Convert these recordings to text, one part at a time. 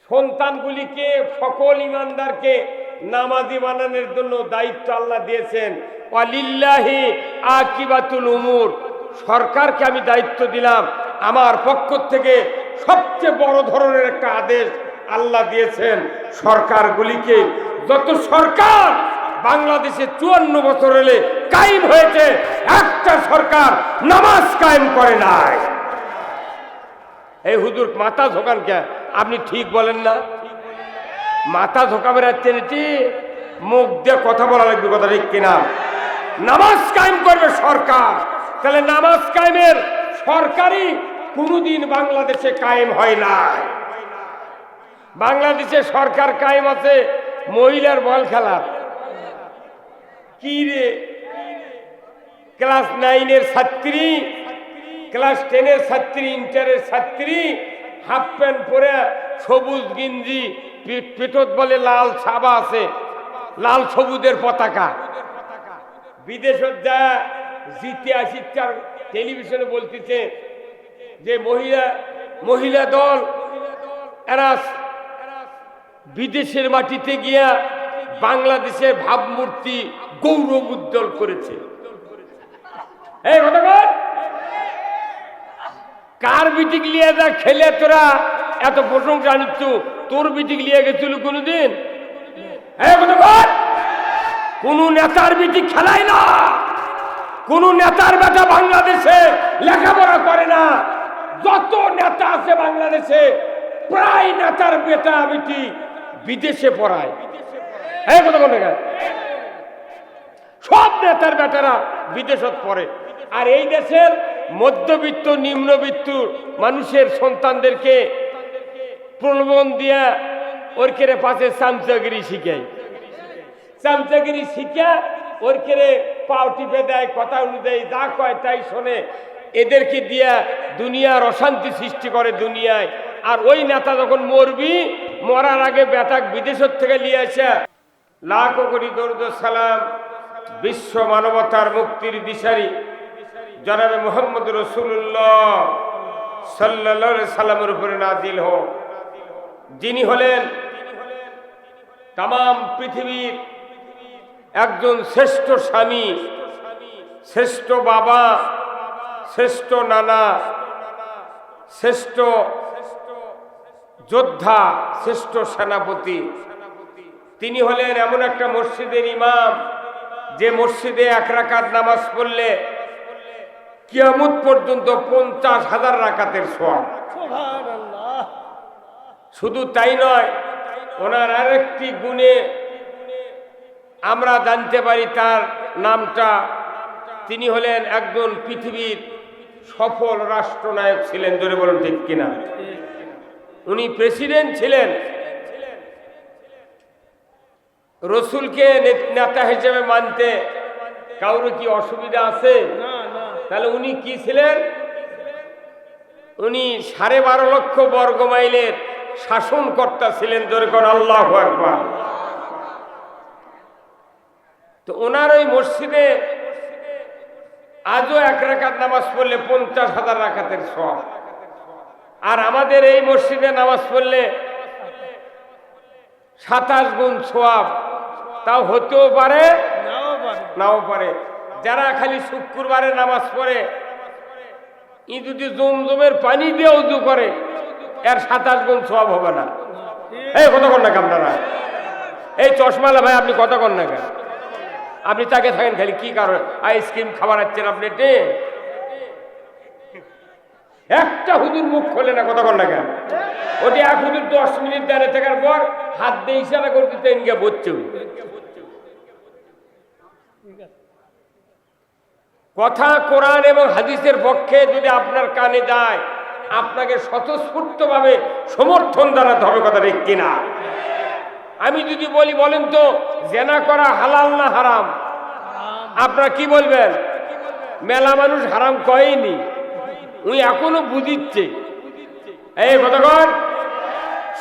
সন্তানগুলিকে সকল ইমানদারকে নামাজি বানানোর জন্য দায়িত্ব আল্লাহ দিয়েছেন। ওয়ালিল্লাহি আকিবাতুল উমুর, সরকারকে আমি দায়িত্ব দিলাম। আমার পক্ষ থেকে সবচেয়ে বড় ধরনের একটা আদেশ আল্লাহ দিয়েছেন, সরকারগুলিকে, যত সরকার বাংলাদেশে 54 বছর হলে কায়েম হয়েছে, একটা সরকার নামাজ কায়েম করে নাই। এই হুজুর মাথা ঝোকান কে? আপনি ঠিক বলেন না, মাথা ঝোঁকা বেড়াচ্ছেন, এটি মুখ দিয়ে কথা বলা লাগবে, কথা ঠিক কিনা? নামাজ কায়েম করবে সরকার। তাহলে নামাজ কায়েমের সরকারই কোনোদিন বাংলাদেশে কায়েম হয় নাই। বাংলাদেশে সরকার কায়েম আছে মহিলার বল খেলার। কি রে, ক্লাস 9-এর ছাত্রী, ক্লাস 10-এর ছাত্রী, ইন্টারের ছাত্রী হাফ প্যান্ট পরে সবুজ গিঞ্জি, পেটত বলে লাল ছাবা আছে, লাল সবুজের পতাকা, বিদেশত যা জিতে আসি টেলিভিশনে বলতেছে যে মহিলা দল এরা বিদেশের মাটিতে গিয়া বাংলাদেশের ভাবমূর্তি গৌরব উজ্জ্বল করেছে। এই ঘটনা কার বিটিক লিয়ে যা খেলে তোরা এত প্রশংসা নিচ্ছ? তোর বিটিক লিয়ে গেছিল কোনদিন? কোন নেতার বিটিক খেলায় না, কোন নেতার বেটা বাংলাদেশে লেখাপড়া করে না। যত নেতা আছে বাংলাদেশে প্রায় নেতার বেটা বিটি বিদেশে পড়ায়। সব নেতার বেটারা বিদেশত পড়ে। আর এই দেশের মধ্যবিত্ত নিম্নবিত্ত মানুষের সন্তানদেরকে প্রলোভন দিয়া ওর কেড়ে পাশে চামচাগিরি শিখায়, চামচাগিরি শিখা ওর কেড়ে পাও টিপে দেয়, কথা অনুযায়ী যা কয় তাই শোনে। এদেরকে দিয়া দুনিয়ার অশান্তি সৃষ্টি করে দুনিয়ায়। আর ওই নেতা যখন মরবি, মরার আগে বেটাক বিদেশের থেকে নিয়ে আসে লাখো কোটি দরুদ সালাম বিশ্ব মানবতার মুক্তির দিশারি জনাবে মুহাম্মদ রাসূলুল্লাহ সাল্লাল্লাহু আলাইহি সাল্লামের উপরে নাজিল হোক, যিনি হলেন তামাম পৃথিবীর একজন শ্রেষ্ঠ স্বামী, শ্রেষ্ঠ বাবা, শ্রেষ্ঠ নানা, শ্রেষ্ঠ যোদ্ধা, শ্রেষ্ঠ সেনাপতি। তিনি হলেন এমন একটা মসজিদের ইমাম যে মসজিদে 1 রাকাত নামাজ পড়লে কিয়ামত পর্যন্ত 50,000 রাকাতের সওয়াব। শুধু তাই নয়, ওনার আরেকটি গুণে আমরা জানতে পারি তার নামটা। তিনি হলেন একজন পৃথিবীর সফল রাষ্ট্রনায়ক ছিলেন, জোরে বলুন ঠিক কিনা? উনি প্রেসিডেন্ট ছিলেন। রসুলকে নেতা হিসেবে মানতে কারোর কি অসুবিধা আছে? তাহলে উনি কি ছিলেন? উনি 12.5 লক্ষ বর্গ মাইলের শাসনকর্তা ছিলেন, জোরে কোন আল্লাহু আকবার। তো ওনার ওই মসজিদে আজও 1 রাকাত নামাজ পড়লে 50,000 রাকাতের সওয়াব। আর আমাদের এই মসজিদে নামাজ পড়লে 27 গুণ সওয়াব। তাও হতেও পারে, নাও পারে। যারা খালি শুক্রবারে নামাজ পড়ে, ই যদি জমজমের পানি দিয়ে উযু করে, এর 27 গুণ সওয়াব হবে না। এই কথা কন না আপনারা? এই চশমালা ভাই, আপনি কথা কন না কেন? আপনি তাকে থাকেন খালি কি কারণ আইসক্রিম খাবার আছেন আপনি? একটা হুজুর মুখ খোলে না, কথা কন না কেন? ওটি এক হুজুর 10 মিনিট দাঁড়িয়ে থাকার পর হাত দিয়ে ইশারা করতে গিয়ে বলছে। কথা কোরআন এবং হাদিসের পক্ষে যদি আপনার কানে যায়, আপনাকে স্বতঃস্ফূর্তভাবে সমর্থন জানাতে হবে, কথা ঠিক কিনা? আমি যদি বলি, বলেন তো জেনা করা হালাল না হারাম, আপনারা কি বলবেন? মেলা মানুষ হারাম কয়নি, উনি এখনো বুঝিচ্ছে। এই কতক্ষণ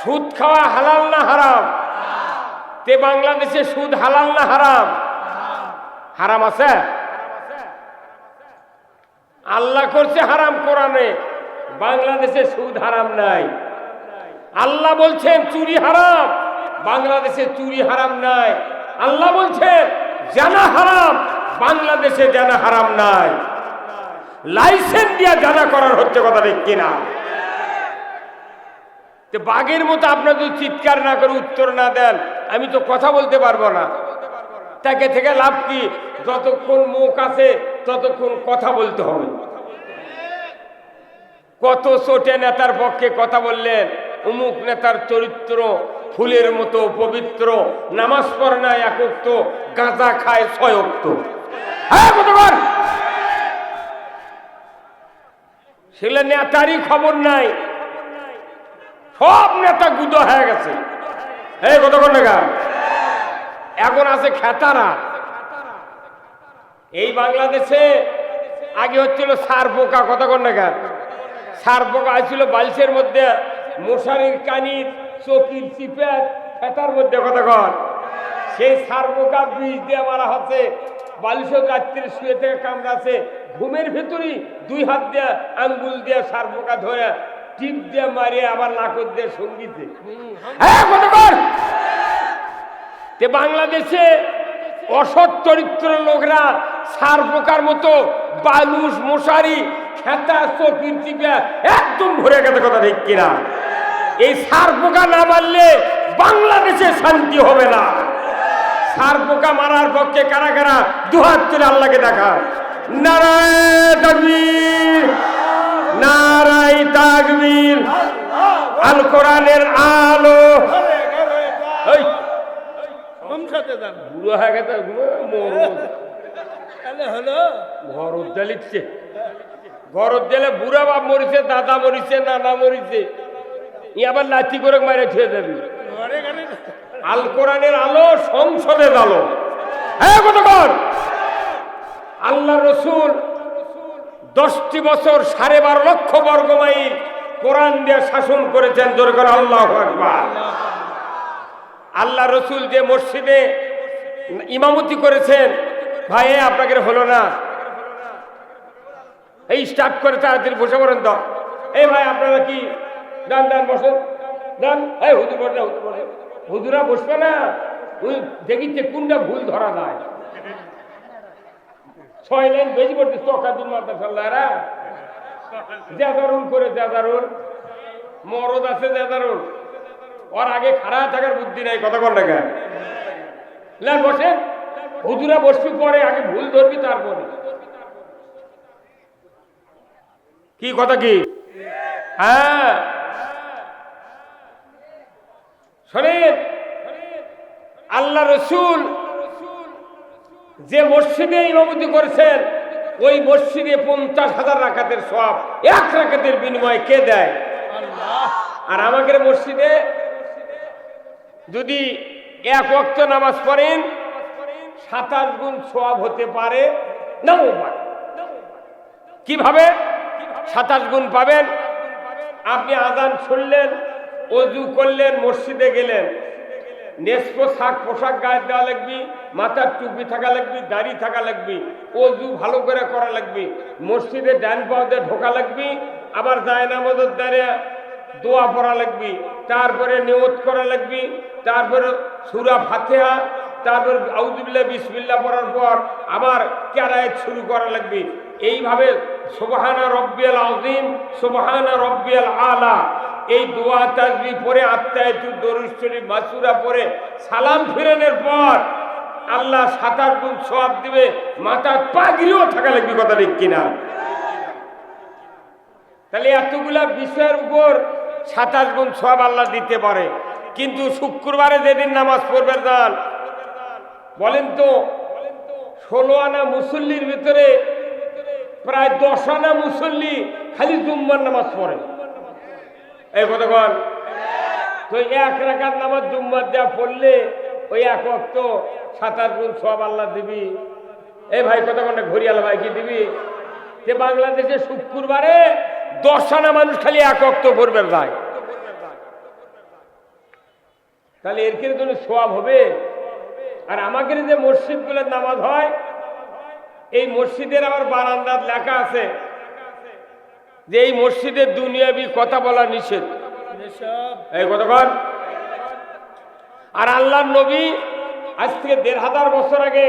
সুদ খাওয়া হালাল না হারাম? তে বাংলাদেশে সুদ হালাল না হারাম? হারাম আছে। আল্লাহ করছে হারাম কোরআনে, বাংলাদেশে সুদ হারাম নাই। আল্লাহ বলছেন চুরি হারাম, বাংলাদেশে চুরি হারাম নাই। আল্লাহ বলছেন জানা হারাম, বাংলাদেশে জানা হারাম নাই। লাইসেন্স দিয়ে জানা করার হচ্ছে, কথা ঠিক কিনা? বাঘের মতো আপনার যদি চিৎকার না করে উত্তর না দেন, আমি তো কথা বলতে পারবো না। তাকে থেকে লাভ কি? যতক্ষণ মুখ আছে ততক্ষণ কথা বলতে হবে। কত ছোটে নেতার পক্ষে কথা বললেন, অমুক নেতার চরিত্র ফুলের মতো পবিত্র, নামাজ পড়ে না এক ওয়াক্ত, গাঁজা খায় 6 ওয়াক্ত। হ্যাঁ কতবার সেগুলো নেতারই খবর নাই, সব নেতা গুদো হয়ে গেছে। এই কতক্ষণ টাকা এখন আছে খেতারা। এই বাংলাদেশে আগে হচ্ছিল সার পোকা, কতক্ষণ টাকা সার পোকা আসছিল বালিশের মধ্যে, মশারির কানির, চকির চিপের খেতার মধ্যে, কতক্ষণ সেই সার পোকা বিষ দিয়ে মারা হচ্ছে। বালিশের রাত্রে শুয়ে থেকে কামড়াছে, ঘুমের ভেতরই 2 হাত দিয়ে আঙ্গুল দিয়ে সার পোকা ধরে টিপ দিয়ে মারিয়ে আবার নাকর দিয়ে সঙ্গীতে। হ্যাঁ কতক্ষণ বাংলাদেশে অসৎ চরিত্র লোকরা সার পোকার মতো বালুস, মশারি, খেতা, চকির চিপা একদম ভরে গেছে, কথা ঠিক কিনা? এই সার পোকা না মারলে বাংলাদেশে শান্তি হবে না। সার পোকা মারার পক্ষে কারা কারা 2 হাত তুলে আল্লাহকে দেখা। নারায়ে তাকবীর, নারায়ে তাকবীর। আল কোরআনের আলো। বুড়ো হয়ে গেছে, ঘর লিখছে, ঘর দিলে বুড়া বাপ মরিছে, দাদা মরিছে, নানা মরিছে, ই আবার লাঠি করে মারে ছুঁয়ে যাবি। আল কোরআনের আলো, সংসদের আলো। হ্যাঁ কতক্ষণ আল্লাহ রসুল 10টি বছর 12.5 লক্ষ বর্গ মাইল কোরআন দিয়ে শাসন করেছেন। জোরে করে আল্লাহু আকবার। আল্লাহ রসুল যে মসজিদে ইমামতি করেছেন, ভাই আপনাকে হলো না, এই স্টার্ট করে তাড়াতাড়ি বসে পড়েন তো। এই ভাই আপনারা কি ডান ডান বসেন, ডান। এই হুজুর বসে, হুজুর বসে, হুজুরা বসবে না, দেখিতে কোনটা ভুল ধরা যায়। 6 লাইন বেশি পড়তে চকা দিন মারতে সাল্লাহরা জেদারুন করে, জেদারুন মরদ আছে, জেদারুন ওর আগে খাড়া থাকার বুদ্ধি নাই, কথা কর টাকা বসেন। হুজুরা বসবি পরে, আগে ভুল ধরবি তারপরে। কি কথা কি? হ্যাঁ শোনেন, আল্লাহ রসুল যে মসজিদে ইমামতি করেছেন, ওই মসজিদে 50,000 রাকাতের সওয়াব 1 রাকাতের বিনিময়ে কে দেয়? আল্লাহ। আর আমাদের মসজিদে যদি 1 ওয়াক্ত নামাজ পড়েন 27 গুণ সওয়াব হতে পারে, নাও পারে। কিভাবে 27 গুণ পাবেন? আপনি আযান শুনলেন, ওযু করলেন, মসজিদে গেলেন, নেসপ শাক পোশাক গায়ে দেওয়া লাগবে, মাথার টুপি থাকা লাগবে, দাড়ি থাকা লাগবে, ওযু ভালো করে করা লাগবে, মসজিদে ডান পাও দিয়ে ঢোকা লাগবে, আবার জায়নামাজের দ্বারে দোয়া পড়া লাগবে, তারপরে নিয়ত করা লাগবে, তারপরে সূরা ফাতিহা, তারপর আউযুবিল্লাহ বিসমিল্লাহ পড়ার পর আবার কিরাআত শুরু করা লাগবে। এইভাবে সুবহানা রাব্বিয়াল আযীম, সুবহানা রাব্বিয়াল আলা, এই দোয়া তাসবিহ পড়ে, আত্তাহিয়াতু, দরুদ শরীফ, মাসুরা পড়ে সালাম ফিরানোর পর আল্লাহ 27 গুণ সওয়াব দিবে। মাথার পাগড়িও থাকা লাগবে, কথা ঠিক কিনা? তাহলে এতগুলা বিষয়ের উপর 27 গুণ সওয়াব আল্লাহ দিতে পারে। কিন্তু শুক্রবারে যেদিন নামাজ পড়বে যান, বলেন তো 16 আনা মুসল্লির ভিতরে প্রায় 10 আনা মুসল্লি খালি জুম্মার নামাজ পড়ে। এই কতক্ষণ তো 1 রাকাত নামাজ জুম্মার যা পড়লে ওই 1 ওয়াক্ত 27 গুণ সওয়াব আল্লাহ দিবি। এই ভাই কতক্ষণটা ঘড়িয়ালা ভাই কি দিবি? যে বাংলাদেশে শুক্রবারে 10 আনা মানুষ খালি 1 ওয়াক্ত পড়বে ভাই, তাহলে এর কি জন্য সওয়াব হবে? আর আমাদের যে মসজিদগুলোর নামাজ হয়, এই মসজিদের আবার বারান্দার লেখা আছে যে এই মসজিদের দুনিয়াবি কথা বলা নিষেধ। এই কতক্ষণ? আর আল্লাহর নবী আজ থেকে ১৫০০ বছর আগে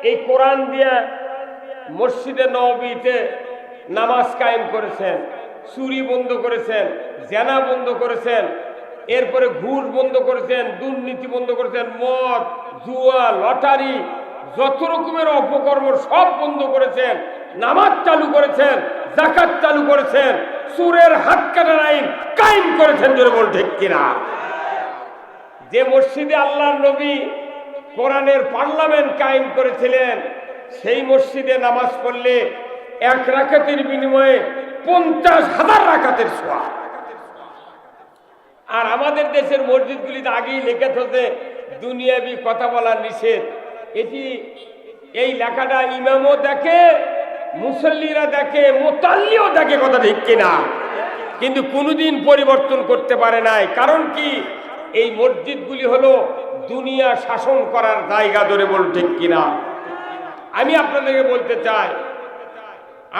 এই কোরআন দিয়ে মসজিদে নববীতে নামাজ কায়েম করেছেন, চুরি বন্ধ করেছেন, জেনা বন্ধ করেছেন, এরপরে ঘুষ বন্ধ করেছেন, দুর্নীতি বন্ধ করেছেন, মদ, জুয়া, লটারি, যত রকমের অপকর্ম সব বন্ধ করেছেন, নামাজ চালু করেছেন, যাকাত চালু করেছেন, চোরের হাত কাটার আইন কায়েম করেছেন। জোরে বল ঠিক কিনা? যে মসজিদে আল্লাহর নবী কোরআনের পার্লামেন্ট কায়েম করেছিলেন, সেই মসজিদে নামাজ পড়লে 1 রাকাতের বিনিময়ে 50,000 রাকাতের সওয়াব। আর আমাদের দেশের মসজিদগুলিতে আগেই লেখা থাকে দুনিয়াবি কথা বলা নিষেধ। এই লেখাটা ইমামও দেখে, মুসল্লিরা দেখে, মুতাল্লিও দেখে, কথা ঠিক কিনা? কিন্তু কোনোদিন পরিবর্তন করতে পারে নাই। কারণ কি? এই মসজিদগুলি হলো দুনিয়া শাসন করার জায়গা। ধরে বল ঠিক কিনা? আমি আপনাদেরকে বলতে চাই,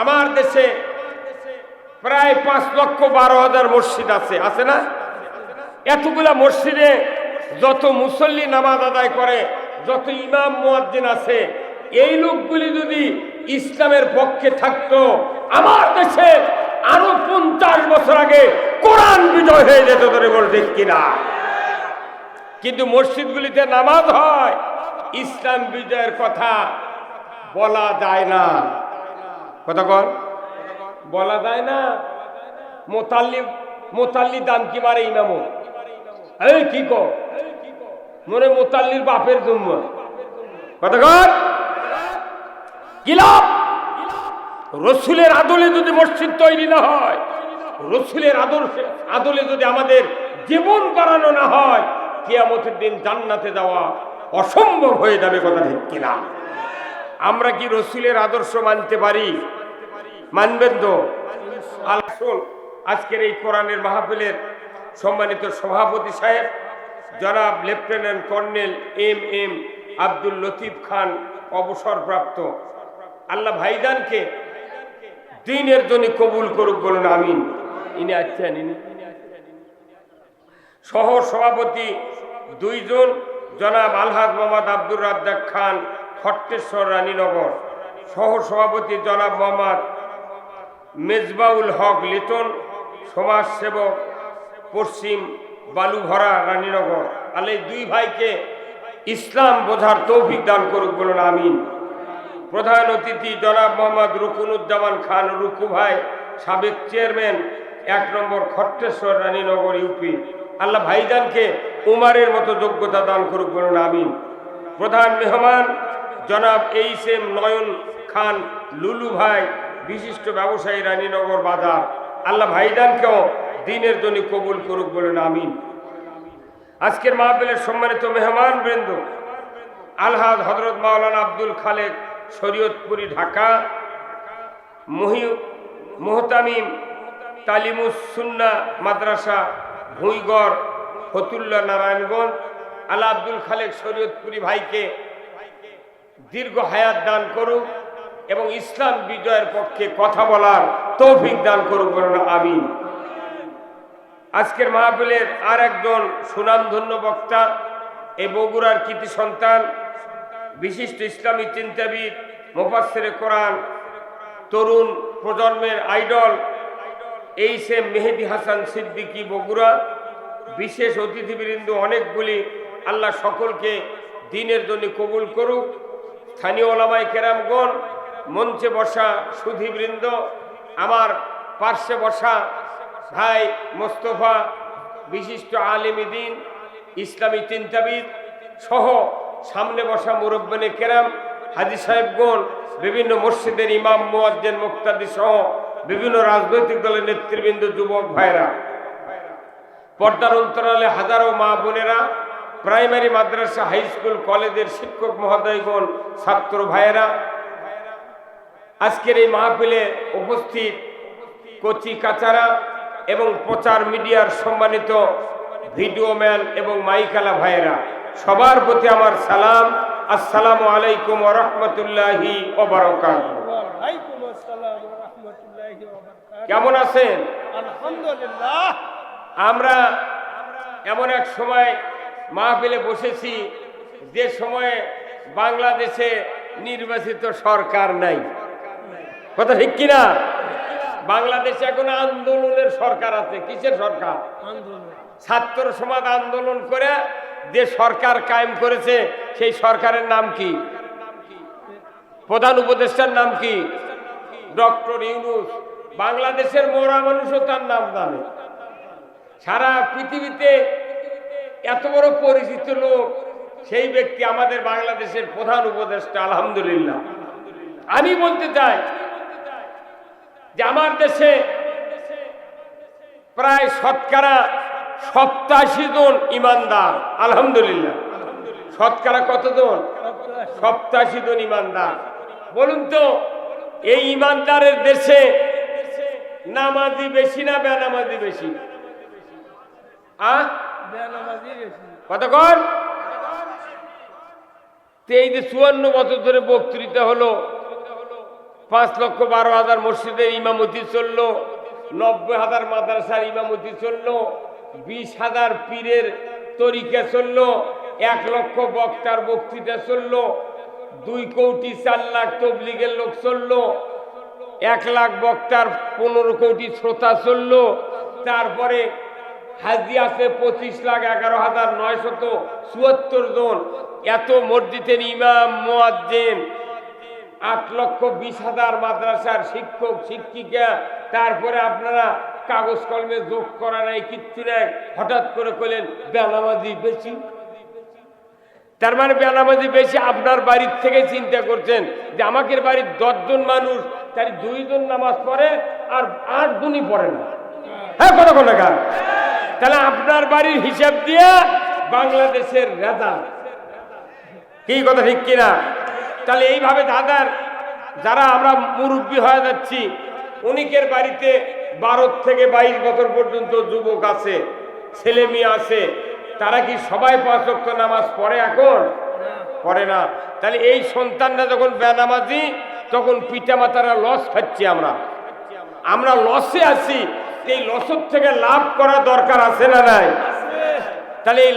আমার দেশে প্রায় 5,12,000 মসজিদ আছে না? এতগুলা মসজিদে যত মুসল্লি নামাজ আদায় করে, যত ইমাম মুয়াজ্জিন আছে, এই লোকগুলি যদি ইসলামের পক্ষে থাকতো, আমার দেশে আরো 50 বছর আগে কোরআন বিজয় হয়ে যেত। ধরে বল ঠিক কিনা? কিন্তু মসজিদগুলিতে নামাজ হয়, ইসলাম বিজয়ের কথা বলা যায় না। কথা কর, বলা যায় না। মোতাল্লি দাম কি মারে ইমামও? এই কি কো মনে মোতাল্লির বাপের জন্য। কথা কর, কি লাভ? রসুলের আদলে যদি মসজিদ তৈরি না হয়, রসুলের আদলে যদি আমাদের জীবন বাড়ানো না হয়, কিয়ামতের দিন জান্নাতে যাওয়া অসম্ভব হয়ে যাবে। কথা ঠিক কিনা? আমরা কি রসুলের আদর্শ মানতে পারি? মানবেন তো? আসুন, আজকের এই কোরআনের মাহফিলের সম্মানিত সভাপতি সাহেব জনাব lieutenant colonel M Abdul Latif Khan, অবসরপ্রাপ্ত, আল্লাহ ভাইজানকে দ্বীনের জন্য কবুল করুক, বলুন আমিন। ইনি আছেন, ইনি সহ সভাপতি 2 জন, জনাব আলহাজ মোহাম্মদ আব্দুর রাজ্জাক খান, খট্টেশ্বর, রানীনগর। সহ সভাপতি জনাব মোহাম্মদ মেজবাউল হক লিটন, সমাজসেবক, পশ্চিম বালুভরা, রানীনগর। আল্লাহ 2 ভাইকে ইসলাম বোঝার তৌফিক দান করুক, বলুন আমিন। প্রধান অতিথি জনাব মোহাম্মদ রুকুনুজ্জামান খান, রুকু ভাই, সাবেক চেয়ারম্যান 1 নম্বর খট্টেশ্বর, রানীনগর, ইউপি। আল্লাহ ভাইজানকে উমারের মতো যোগ্যতা দান করুক, বলুন আমিন। প্রধান মেহমান জনাব এইচ.এম. নয়ন খান, লুলু ভাই, বিশিষ্ট ব্যবসায়ী, রানীনগর বাজার। আল্লাহ ভাইজানকেও দ্বীনের জন্য কবুল করুক, বলুন আমিন। আজকের মাহফিলের সম্মানিত মেহমান বৃন্দ, আলহাজ হযরত মাওলানা আব্দুল খালেক, শরীয়তপুরি, ঢাকা, মুহতামিম তালিমুস সুন্নাহ মাদ্রাসা, ভুঁইগড়, ফতুল্লা, নারায়ণগঞ্জ। আল্লাহ আব্দুল খালেক শরীয়তপুরি ভাইকে দীর্ঘ হায়াত দান করুক এবং ইসলাম বিজয়ের পক্ষে কথা বলার তৌফিক দান করুক, বলুন আমিন। আজকের মাহফিলের আর একজন সুনামধন্য বক্তা, এই বগুড়ার কৃতি সন্তান, বিশিষ্ট ইসলামী চিন্তাবিদ, মুফাসসিরে কোরআন, তরুণ প্রজন্মের আইডল, এইচ.এম. মেহেদী হাসান সিদ্দিকী, বগুড়া। বিশেষ অতিথিবৃন্দ অনেকগুলি, আল্লাহ সকলকে দ্বীনের জন্য কবুল করুক। স্থানীয় ওলামায়ে কেরামগণ, মঞ্চে বসা সুধীবৃন্দ, আমার পার্শ্বে বসা ভাই মোস্তফা, বিশিষ্ট আলেম দ্বীন, ইসলামী চিন্তাবিদ সহ সামনে বসা মুরব্বানে কেরাম, হাজী সাহেবগণ, বিভিন্ন মসজিদের ইমাম, মুয়াজ্জিন, মুক্তাদি সহ বিভিন্ন রাজনৈতিক দলের নেতৃবৃন্দ, যুবক ভাইরা, পর্দার অন্তরালে হাজারো মা বোনেরা, প্রাইমারি, মাদ্রাসা, হাই স্কুল, কলেজের শিক্ষক মহোদয়গণ, ছাত্র ভাইয়েরা, আজকের এই মাহফিলে উপস্থিত কচি কাচারা এবং প্রচার মিডিয়ার সম্মানিত ভিডিও ম্যান এবং মাইকালা ভাইয়েরা, সবার প্রতি আমার সালাম। আসসালামু আলাইকুম ওয়া রাহমাতুল্লাহি ওয়া বারাকাতুহু। ওয়ালাইকুম আসসালাম ওয়া রাহমাতুল্লাহি ওয়া বারাকাতুহু। কেমন আছেন? আলহামদুলিল্লাহ। আমরা এমন এক সময় মাহফিলে বসেছি যে সময়ে বাংলাদেশে নির্বাচিত সরকার নাই। কথা ঠিক কিনা? বাংলাদেশে এখন আন্দোলনের সরকার আছে। কিসের সরকার? ছাত্র সমাজ আন্দোলন করে যে সরকার কায়েম করেছে সেই সরকারের নাম কি? প্রধান উপদেষ্টার নাম কি? ডক্টর ইউনূস। বাংলাদেশের মোরা মানুষও তার নাম জানে। সারা পৃথিবীতে এত বড় পরিচিত লোক সেই ব্যক্তি আমাদের বাংলাদেশের প্রধান উপদেষ্টা। আলহামদুলিল্লাহ। আমি বলতে চাই যে আমার দেশে প্রায় শতকরা 87 জন ইমানদার। আলহামদুলিল্লাহ। শতকরা কতজন? 87 জন ইমানদার। বলুন তো, এই ইমানদারের দেশে নামাজি বেশি না বেনামাজি বেশি? কতক্ষণ? এই যে 54 বছর ধরে বক্তৃতা হলো, 5,12,000 মসজিদের ইমামতি চললো, 90,000 মাদ্রাসার ইমামতি চললো, 20,000 পীরের তরিকা চললো, 1 লক্ষ বক্তার বক্তৃতা চললো, 2 কোটি 4 লাখ তবলিগের লোক চললো, 1 লাখ বক্তার 15 কোটি শ্রোতা চললো, তারপরে হাজি আছে 25,11,974 জন, এত মসজিদের ইমাম মুয়াজ্জিন, 8,20,000 মাদ্রাসার শিক্ষক শিক্ষিকা, তারপরে আপনারা কাগজ কলমে যোগ করা নাই, কিচ্ছু নাই, হঠাৎ করে কইলেন বেনামাজি বেশি। তার মানে বেনামাজি বেশি আপনার বাড়ির থেকে চিন্তা করছেন যে আমাকে বাড়ির 10 জন মানুষ, তার 2 জন নামাজ পড়ে আর 8 জনই পড়ে না। হ্যাঁ, কত টাকা? তাহলে আপনার বাড়ির হিসাব দিয়ে বাংলাদেশের রেজাল্ট কি? কথা ঠিক কিনা? তাহলে এইভাবে যারা আমরা মুরব্বী হয়ে যাচ্ছি, অনেকের বাড়িতে 12 থেকে 22 বছর পর্যন্ত যুবক আছে, ছেলে মেয়ে আছে, তারা কি সবাই 5 ওয়াক্ত নামাজ পড়ে? এখন পড়ে না। তাহলে এই সন্তানরা যখন বেনামাজি, তখন পিতা মাতারা লস খাচ্ছি। আমরা লসে আছি। এই লসের থেকে লাভ করা দরকার আছে না নাই? তাহলে এই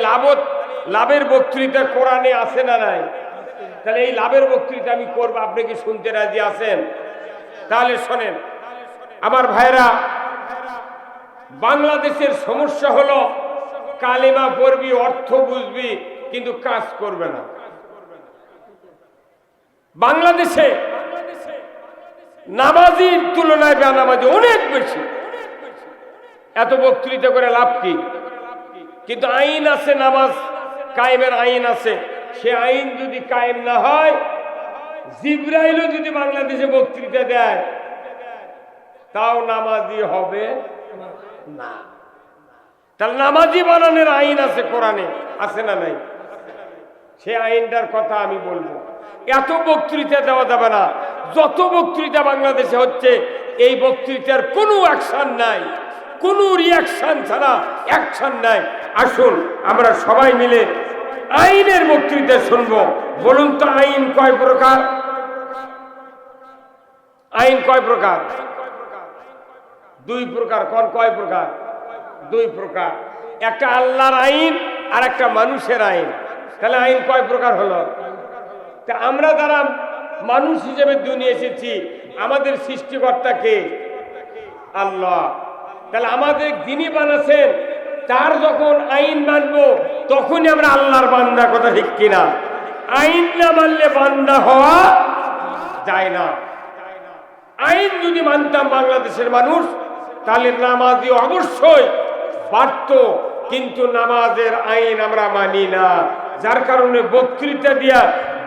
লাভের বক্তৃতা কোরআনে আছে না নাই? তাহলে এই লাভের বক্তৃতা আমি করবো, আপনি কি শুনতে রাজি আছেন? তাহলে শোনেন আমার ভাইরা, বাংলাদেশের সমস্যা হলো কালেমা পড়বি, অর্থ বুঝবি, কিন্তু কাজ করবে না। বাংলাদেশে নামাজির তুলনায় বেনামাজি অনেক বেশি। এত বক্তৃতা করে লাভ কি? কিন্তু আইন আছে, নামাজ কায়েমের আইন আছে। সে আইন যদি কায়েম না হয়, জিবরাইলও যদি বাংলাদেশে বক্তৃতা দেয়, তাও নামাজি হবে না। তাহলে নামাজি বানানোর আইন আছে কোরআনে, আছে না নাই? সে আইনটার কথা আমি বলবো। এত বক্তৃতা দেওয়া যাবে না। যত বক্তৃতা বাংলাদেশে হচ্ছে, এই বক্তৃতার কোনো অ্যাকশন নাই, কোনো রিয়াকশন ছাড়া অ্যাকশন নাই। আসুন আমরা সবাই মিলে আইনের বক্তৃতা শুনবো। বলুন তো, আইন কয় প্রকার? আইন কয় প্রকার? 2 প্রকার। কোন কয় প্রকার? 2 প্রকার। একটা আল্লাহর আইন আর একটা মানুষের আইন। তাহলে আইন কয় প্রকার হলো? তা আমরা যারা মানুষ হিসেবে দুনিয়া এসেছি, আমাদের সৃষ্টিকর্তা কে? আল্লাহ। তাহলে আমাদের যিনি বানাচ্ছেন তার যখন আইন মানবো, তখনই আমরা আল্লাহর বান্দা। কথা ঠিক কিনা? আইন না মানলে বান্দা হওয়া যায় না। আইন যদি মানতাম বাংলাদেশের মানুষ, তাহলে নামাজি অবশ্যই পারত, কিন্তু নামাজের আইন আমরা মানি না, যার কারণে বক্তৃতা দিয়া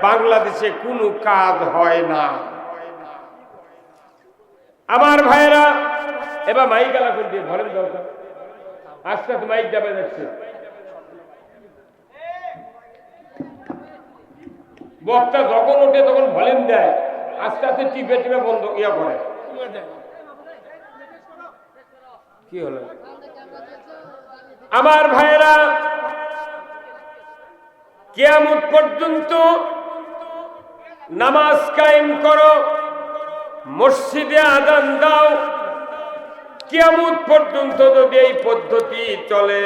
বাংলাদেশে কোনো কাজ হয় না। আমার ভাইয়েরা, এবার মাইক আলা করতে ভরেন দরকার, আস্তে আস্তে মাইক যাবে যাচ্ছে। বক্তা যখন ওঠে তখন ভলিউম দেয়, আস্তে আস্তে টিপে টিপে বন্ধ করে। কি হলো? আমার ভাইয়েরা, কিয়ামত পর্যন্ত নামাজ কায়েম করো, মসজিদে আযান দাও, কিয়ামত পর্যন্ত যদি এই পদ্ধতি চলে,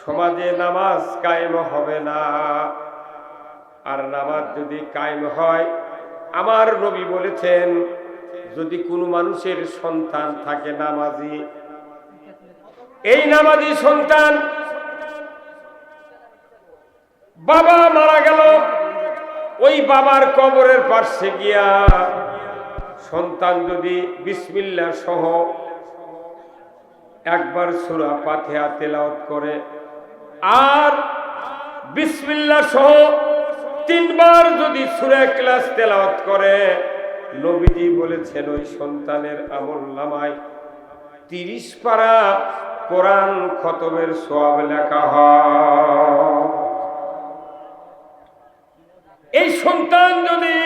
সমাজে নামাজ কায়েম হবে না। আর নামাজ যদি কায়েম হয়, আমার নবী বলেছেন, যদি কোনো মানুষের সন্তান থাকে নামাজি, এই নামাজি সন্তান বাবা মারা গেল, ওই বাবার কবরের পাশে গিয়া সন্তান যদি বিসমিল্লাহ সহ একবার সূরা ফাতিহা তেলাওয়াত করে আর বিসমিল্লাহ সহ 3 বার যদি সূরা ইখলাস তেলাওয়াত করে, নবীজি বলেছেন ওই সন্তানের আমলনামায় 30 পারা কোরআন খতমের সওয়াব লেখা হয়। এই সন্তান যদি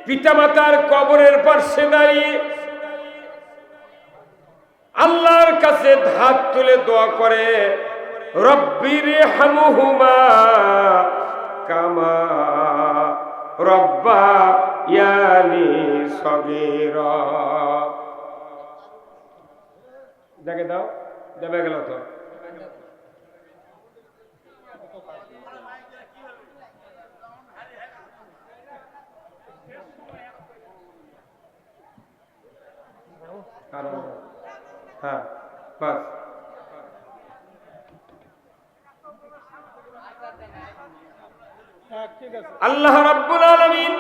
পিতামাতার কবরের পাশে দাঁড়িয়ে আল্লাহর কাছে হাত তুলে দোয়া করে, রব্বিরহামহুমা কামা রব্বায়ানি সগীরা, দেখে দাও, দেবে গেল তো। হ্যাঁ, বাস। আল্লাহ রাব্বুল আলামিন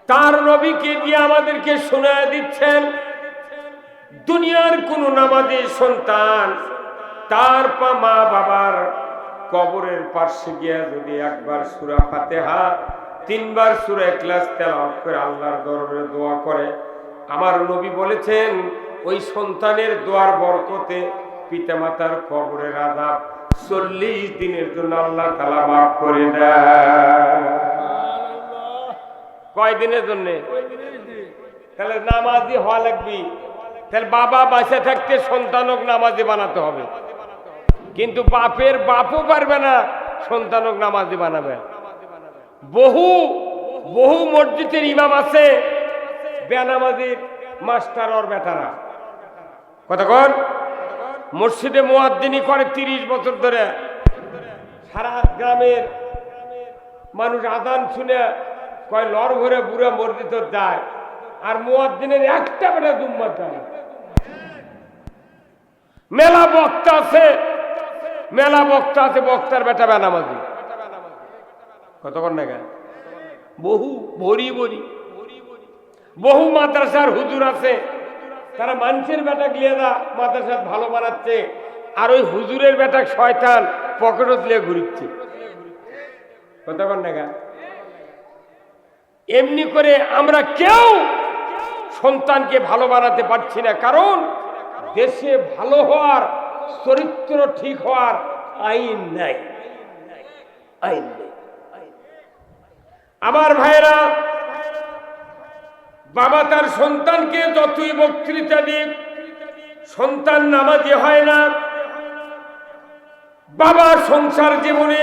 তার নবীকে দিয়ে আমাদেরকে শোনায় দিচ্ছেন, দুনিয়ার কোন নামাজি সন্তান তার মা বাবার কবরের পাশে গিয়ে যদি একবার সূরা ফাতিহা 3 বার সূরা ইখলাস তেলাওয়াত করে আল্লাহর দরবারে দোয়া করে, আমার নবী বলেছেন ওই সন্তানের দোয়ার বরকতে পিতামাতার কবরের আযাব 40 দিনের জন্য আল্লাহ তাআলা মাফ করে দেয়। কয় দিনের জন্য? তাহলে নামাজি হওয়া লাগবে। তাহলে বাবা বাঁচে থাকতে সন্তানক নামাজি বানাতে হবে, কিন্তু বাপের বাপও পারবে না সন্তানক নামাজি বানাবে। বহু বহু মসজিদের ইমাম আছে বেনামাজির মাস্টার ওর বেটারা, কতক্ষণ মসজিদে মুয়াজ্জিনি করে 30 বছর ধরে, সারা গ্রামের মানুষ আজান শুনে কয় লর ভরে বুড়া মসজিদ যায়, আর মুয়াজ্জিনের একটা বেটা দুম্মাত যায়। মেলা বক্তা আছে, মেলা বক্তা আছে, বক্তার বেটা বেনামাজি, কতক্ষণ না গায়। বহু ভরি ভরি বহু মাদ্রাসার হুজুর আছে, তারা মানুষের বেটা গিয়ে না মাদ্রাসা ভালো বানাচ্ছে, আর ওই হুজুরের বেটা শয়তান পকেটত লিয়ে ঘুরিচ্ছে, কতক্ষণ না গায়। এমনি করে আমরা কেউ সন্তানকে ভালো বানাতে পারছি না, কারণ দেশে ভালো হওয়ার, চরিত্র ঠিক হওয়ার আইন নাই, আইন নেই। আমার ভাইরা, বাবা তার সন্তানকে যতই বক্তৃতা দিক, সন্তান নামাজি হয় না। বাবা সংসার জীবনে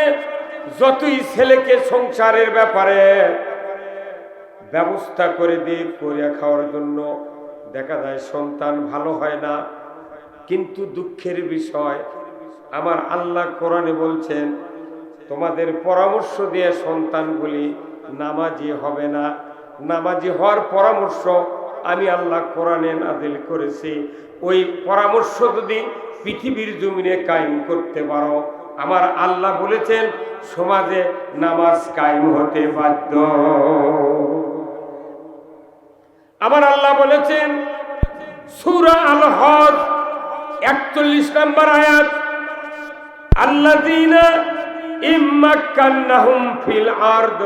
যতই ছেলেকে সংসারের ব্যাপারে ব্যবস্থা করে দিক, করে খাওয়ার জন্য, দেখা যায় সন্তান ভালো হয় না। কিন্তু দুঃখের বিষয়, আমার আল্লাহ কোরআনে বলছেন, তোমাদের পরামর্শ দিয়ে সন্তানগুলি নামাজি হবে না। নামাজি হওয়ার পরামর্শ আমি আল্লাহ কোরআনে নাযিল করেছি। ওই পরামর্শ যদি পৃথিবীর জমিনে কায়েম করতে পারো, আমার আল্লাহ বলেছেন সমাজে নামাজ কায়েম হতে বাধ্য। আমার আল্লাহ বলেছেন সূরা আল হজ 41 নম্বর আয়াত, আল্লাযীনা ইম্মাক্কান্নাহুম ফিল আরদ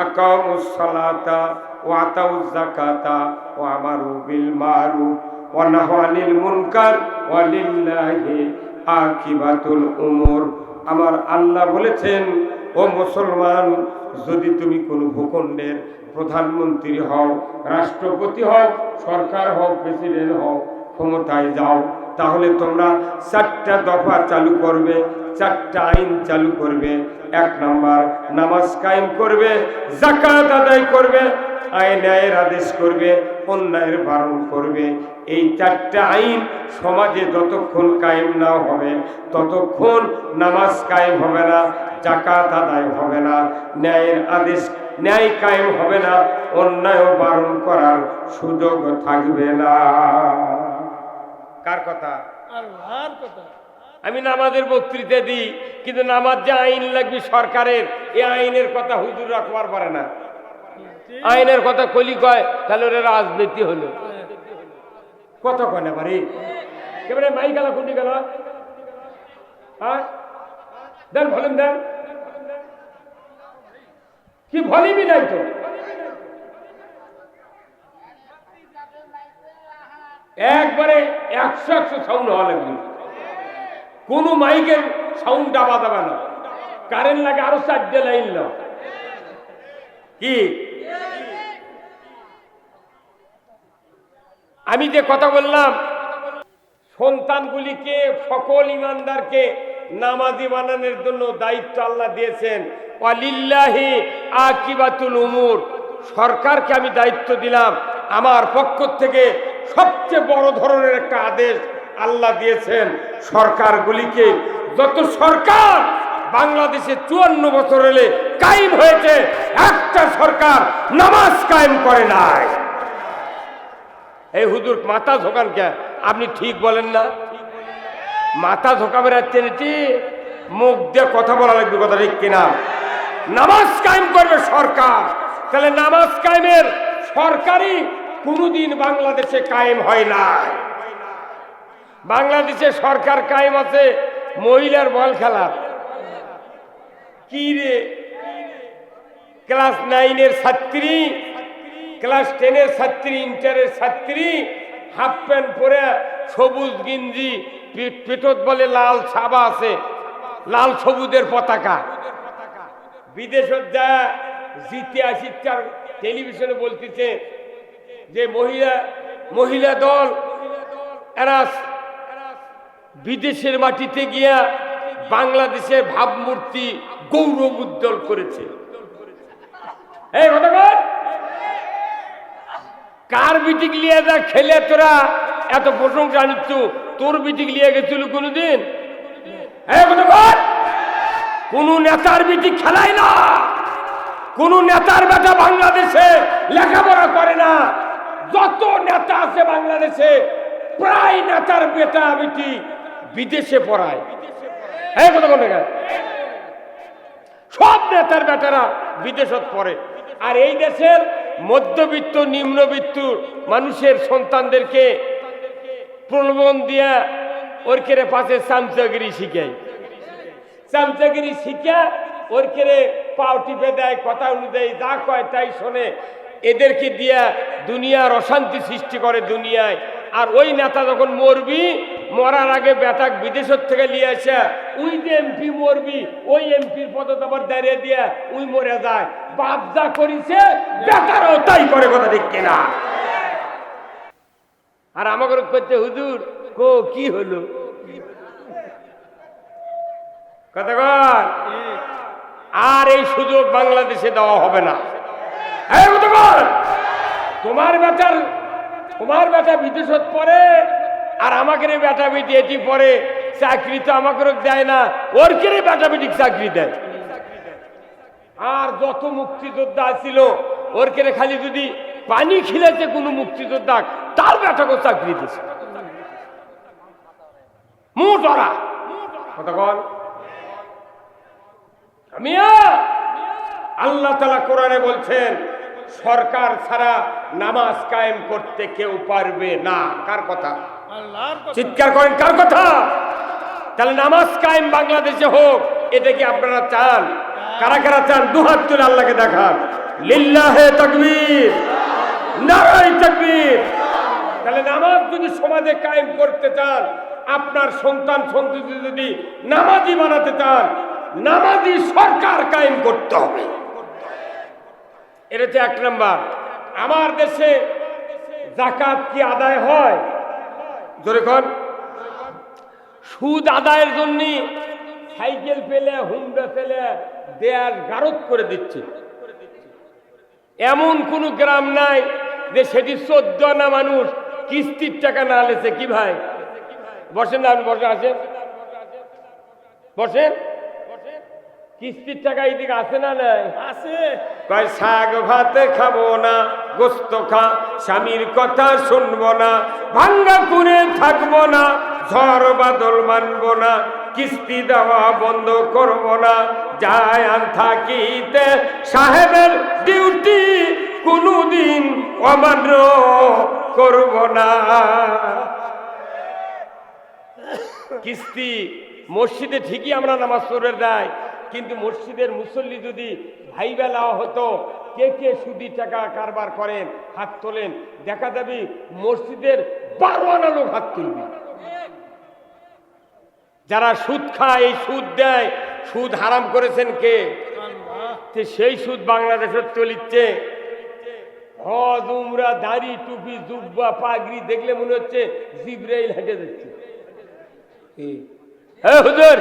আকামুস সালাতা ওয়া আতাউয যাকাতা ওয়া আমারু বিল মারুফ ওয়া নাহাউ আনিল মুনকার ওয়া লিল্লাহি আকিবাতুল উমুর। আমার আল্লাহ বলেছেন, ও মুসলমান, যদি তুমি কোনো ভূখণ্ডের প্রধানমন্ত্রী হও, রাষ্ট্রপতি হও, সরকার হও, প্রেসিডেন্ট হও, ক্ষমতায় যাও, তাহলে তোমরা 4টা দফা চালু করবে, 4টা আইন চালু করবে। 1 নাম্বার, নামাজ কায়েম করবে, যাকাত আদায় করবে, ন্যায়ের আদেশ করবে, অন্যায়ের বারণ করবে। এই চারটা আইন সমাজে যতক্ষণ কায়েম না হবে ততক্ষণ নামাজ কায়েম হবে না, যাকাত আদায় হবে না, ন্যায়ের আদেশ ন্যায় কায়েম হবে না, অন্যায় বারণ করার সুযোগ থাকবে না। কার কথা? আল্লাহর কথা। আমি নামাজের বক্তৃতা দিই, কিন্তু নামাজ যে আইন লাগবে সরকারের, এই আইনের কথা হুজুর রাখবার পারে না। আইনের কথা কলি কয় তাহলে ওরা রাজনীতি হলো। কত কয় না পারি এবারে মাই গেল কোনটি গেল, দেন ভলিউম দেন, কি ভলিউমই নাই তো। একবারে 100 সাউন্ড হওয়া লাগবে, কোন মাইকের সাউন্ড ডাবা দাবা না, কারেন্ট লাগে আরো 4 লাইন না। কি আমি যে কথা বললাম, সন্তানগুলিকে সকল ইমানদারকে নামাজি বানানোর জন্য দায়িত্ব আল্লাহ দিয়েছেন। ওয়ালিল্লাহি আকিবাতুল উমুর, সরকারকে আমি দায়িত্ব দিলাম, আমার পক্ষ থেকে সবচেয়ে বড় ধরনের একটা আদেশ আল্লাহ দিয়েছেন সরকারগুলিকে। যত সরকার বাংলাদেশে 54 বছর হলে কায়েম হয়েছে, একটা সরকার নামাজ কায়েম করে নাই। এই হুজুর মাথা ঝোকান কে? আপনি ঠিক বলেন না, মাথা ঝোকাবে রাখছেন, মুখ দিয়ে কথা বলা লাগবে, কথা ঠিক কিনা? নামাজ কায়েম করবে সরকার। তাহলে নামাজ কায়েমের সরকারই কোনোদিন বাংলাদেশে কায়েম হয় না। বাংলাদেশে সরকার কায়েম আছে মহিলার বল খেলা। কি রে, ক্লাস 9-এর ছাত্রী, ক্লাস 10-এর ছাত্রী, ইন্টারের ছাত্রী, হাফ প্যান্ট পরে সবুজ গিঞ্জি, পেটত বলে লাল ছাবা আছে, লাল সবুজের পতাকা, বিদেশত যা জিতে আসি, টেলিভিশনে বলতেছে যে মহিলা দল এরা বিদেশের মাটিতে গিয়া বাংলাদেশের ভাবমূর্তি গৌরব উজ্জ্বল করেছে। এই ঘটনার কার বিটিক লিয়ে যা খেলে তোরা এত প্রশংসা নিচ্ছ? তোর বিটিক লিয়ে গেছিল কোনদিন? কোন নেতার বিটিক খেলায় না, কোন নেতার বেটা বাংলাদেশে লেখাপড়া করে না। যত নেতা আছে বাংলাদেশে প্রায় নেতার বেটা বিটি বিদেশে পড়ায়। সব নেতার বেটারা বিদেশত পড়ে। আর এই দেশের মধ্যবিত্ত নিম্নবিত্ত মানুষের সন্তানদেরকে প্রলোভন দিয়া ওর কেড়ে পাশে চামচাগিরি শিখায়, চামচাগিরি শিখা ওর কেড়ে পাও টিপে দেয়, কথা অনুযায়ী যা কয় তাই শোনে। এদেরকে দিয়া দুনিয়ার অশান্তি সৃষ্টি করে দুনিয়ায়। আর ওই নেতা যখন মরবি, মরার আগে বেটাক বিদেশের থেকে নিয়ে আসা, ওই যে এমপি মরবি, ওই এমপির পদত আবার দাঁড়িয়ে দিয়া ওই মরে যায়। বাপ যা করিছে বেটারও তাই করে, কথা ঠিক কিনা? আর আমাকে করছে হুজুর কো কি হলো, কথা কর। আর এই সুযোগ বাংলাদেশে দেওয়া হবে না। তোমার বেটা বিদেশত পড়ে, আর আমাকে বেটা বেটি এটি পড়ে, চাকরি তো আমাকে দেয় না, ওর কেড়ে বেটা বেটি চাকরি দেয়। আর যত মুক্তিযোদ্ধা ছিল ওর কেড়ে খালি যদি পানি খিলেছে কোনো মুক্তিযোদ্ধা, তার বেটাকে চাকরি দিছে। মুটরা কথা বল। আল্লাহ তাআলা কোরআনে বলছেন সরকার ছাড়া নামাজ কায়েম করতে কেউ পারবে না। কার কথা? আল্লাহর কথা। চিৎকার করেন, কার কথা? তাহলে নামাজ কায়েম বাংলাদেশে হোক, এটা কি আপনারা চান? কারা কারা চান? দুহাত তুলে আল্লাহকে দেখান। লিল্লাহে তাকবীর, নারায়ে তাকবীর। তাহলে নামাজ যদি সমাজে কায়েম করতে চান, আপনার সন্তান সন্ততি যদি নামাজি বানাতে চান, নামাজি সরকার কায়েম করতে হবে। এটা হচ্ছে 1 নাম্বার। আমার দেশে যাকাত কি আদায় হয়? জোরে কর। সুদ আদায়ের জন্য সাইকেল পেলে, হুন্ডা পেলে দেয়ার গারদ করে দিচ্ছে। এমন কোন গ্রাম নাই যে সেটি 14 আনা মানুষ কিস্তির টাকা না লেছে। কি ভাই বসেন না, আপনি বসে আসেন, বসেন। কিস্তির টাকা এইদিকে আছে না নাই? আছে। কয় শাক ভাত খাবো না, গোস্ত খা স্বামীর কথা শুনবো না, ভাঙ্গা করে থাকবো না, ঝড় বাদল মানবো না, কিস্তি দেওয়া বন্ধ করবো না, যায় আন থাকিতে সাহেবের ডিউটি কোনদিন অমান্য করব না। কিস্তি মসজিদে ঠিকই আমরা নামাজ পড়ে দেয়, কিন্তু মসজিদের মুসল্লি যদি ভাইবা নেওয়া হতো কে কে সুদি টাকা কারবার করেন হাত তোলেন, দেখা যাবে মসজিদের 12 আনা লোক হাত তুলবে। যারা সুদ খায়, এই সুদ দেয়, সুদ হারাম করেছেন কে? সেই সুদ বাংলাদেশের চলিচ্ছে। হজ উমরা দাড়ি টুপি জুব্বা পাগড়ি দেখলে মনে হচ্ছে জিবরাইল হেঁটে যাচ্ছে। হুজুর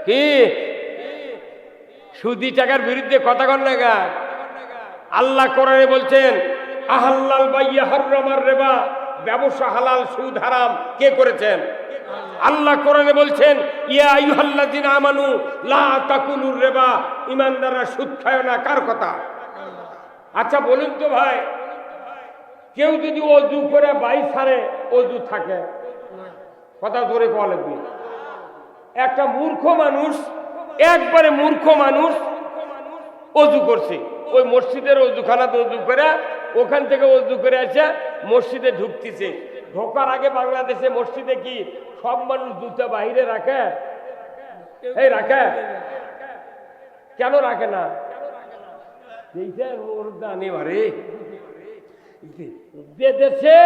কি সুদি টাকার বিরুদ্ধে কথা কন না গা? আল্লাহ কোরআনে বলছেন আহাল্লাল বাইয়া হারামার রিবা, ব্যবসা হালাল সুদ হারাম কে করেছেন? আল্লাহ কোরআনে বলছেন ইয়া আইয়ুহাল্লাযিনা আমানু লা তাকুলুর রিবা, ঈমানদাররা সুদ খায় না। কার কথা? আচ্ছা বলুন তো ভাই, কেউ যদি ওযু করে 22 সারে ওযু থাকে, কথা ধরে কোয়া লাগবে। একটা মূর্খ মানুষ, একবারে মূর্খ মানুষ ওযু করছে, ওই মসজিদের ওযুখানাতে ওযু করে, ওখান থেকে ওযু করে এসে মসজিদে ঢুকতেছে। ঢোকার আগে বাংলাদেশে মসজিদে কি সব মানুষ জুতা বাহিরে রাখে? এই রাখে? কেন রাখে না? যে দেশে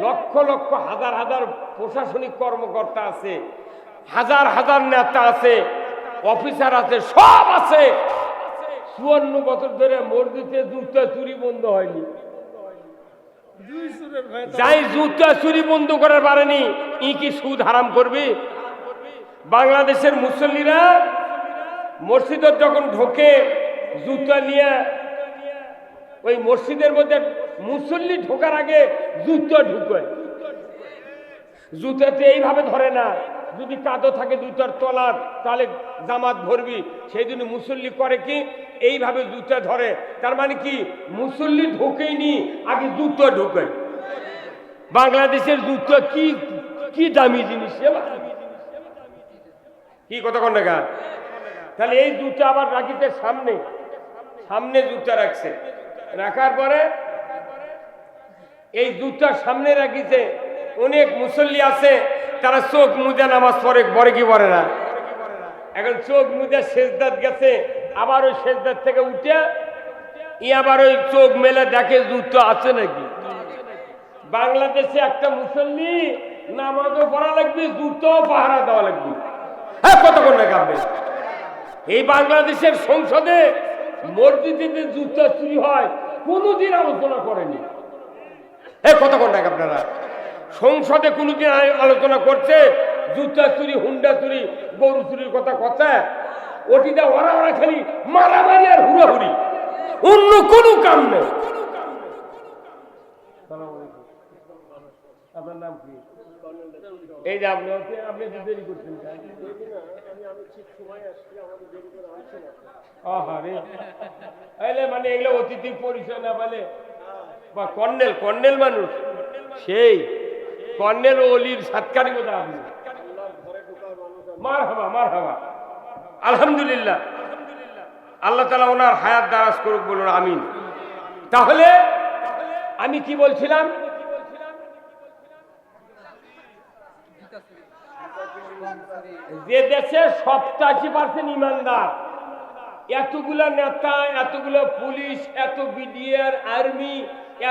লক্ষ লক্ষ হাজার হাজার প্রশাসনিক কর্মকর্তা আছে, হাজার হাজার নেতা আছে, অফিসার আছে, সব আছে, 54 বছর ধরে মসজিদে জুতা চুরি বন্ধ হয়নি। যাই জুতা চুরি বন্ধ করার পারেনি, ই কি সুদ হারাম করবে? বাংলাদেশের মুসল্লিরা মসজিদে যখন ঢোকে জুতা নিয়ে, ওই মসজিদের মধ্যে মুসল্লি ঢোকার আগে জুতা ঢুকায়, জুতাতে এইভাবে ধরে না, যদি কাদো থাকে জুতার তলার তাহলে জামাত ভরবি, সেই জন্য মুসল্লি করে কি এইভাবে জুতা ধরে। তার মানে কি মুসল্লি ঢোকেইনি, আগে জুতা ঢুকায়। বাংলাদেশের জুতা কি কি দামি জিনিস, কি কথা কন না? তাহলে এই জুতা আবার রাখিতে সামনে, সামনে জুতা রাখছে, রাখার পরে এই জুতার সামনে রাখিছে। অনেক মুসল্লি আছে তারা চোখ মুজা নামাজ পড়ে, পড়ে কি পড়ে না? এখন চোখ মুজা সেজদাত গেছে, আবার ওই সেজদাত থেকে উঠে আবার ওই চোখ মেলে দেখে জুতো আছে নাকি। বাংলাদেশে একটা মুসল্লি নামাজও পড়া লাগবে, জুতো পাহারা দেওয়া লাগবে। হ্যাঁ, কতক্ষণ না কাঁপবে? এই বাংলাদেশের সংসদে মসজিদে জুতা চুরি হয় কোনোদিন আলোচনা করেনি। হ্যাঁ, কতক্ষণ না আপনারা সংসদে কোনোদিন আলোচনা করছে জুতা চুরি, হুন্ডা চুরি, গরু চুরির কথা? কথা ওটিতে ওরা ওরা খালি মারামারি আর হুড়াহুড়ি, অন্য কোনো কাম নেই। আপনার নাম কি? এই যে আপনি আপনি দেরি করছেন, মানে এগুলো অতিথি পরিচয় না বলে বা কর্নেল, কর্নেল মানুষ, সেই কর্নেল ওলির সাতকারি কথা আপনি। মার হাবা, মার হাবা, আলহামদুলিল্লাহ। আল্লাহ তাআলা ওনার হায়াত দারাজ করুক, বলুন আমিন। তাহলে আমি কি বলছিলাম? যে দেশে 87% ইমানদার, এতগুলা নেতা, এতগুলো পুলিশ, এত বিডিআর, আর্মি,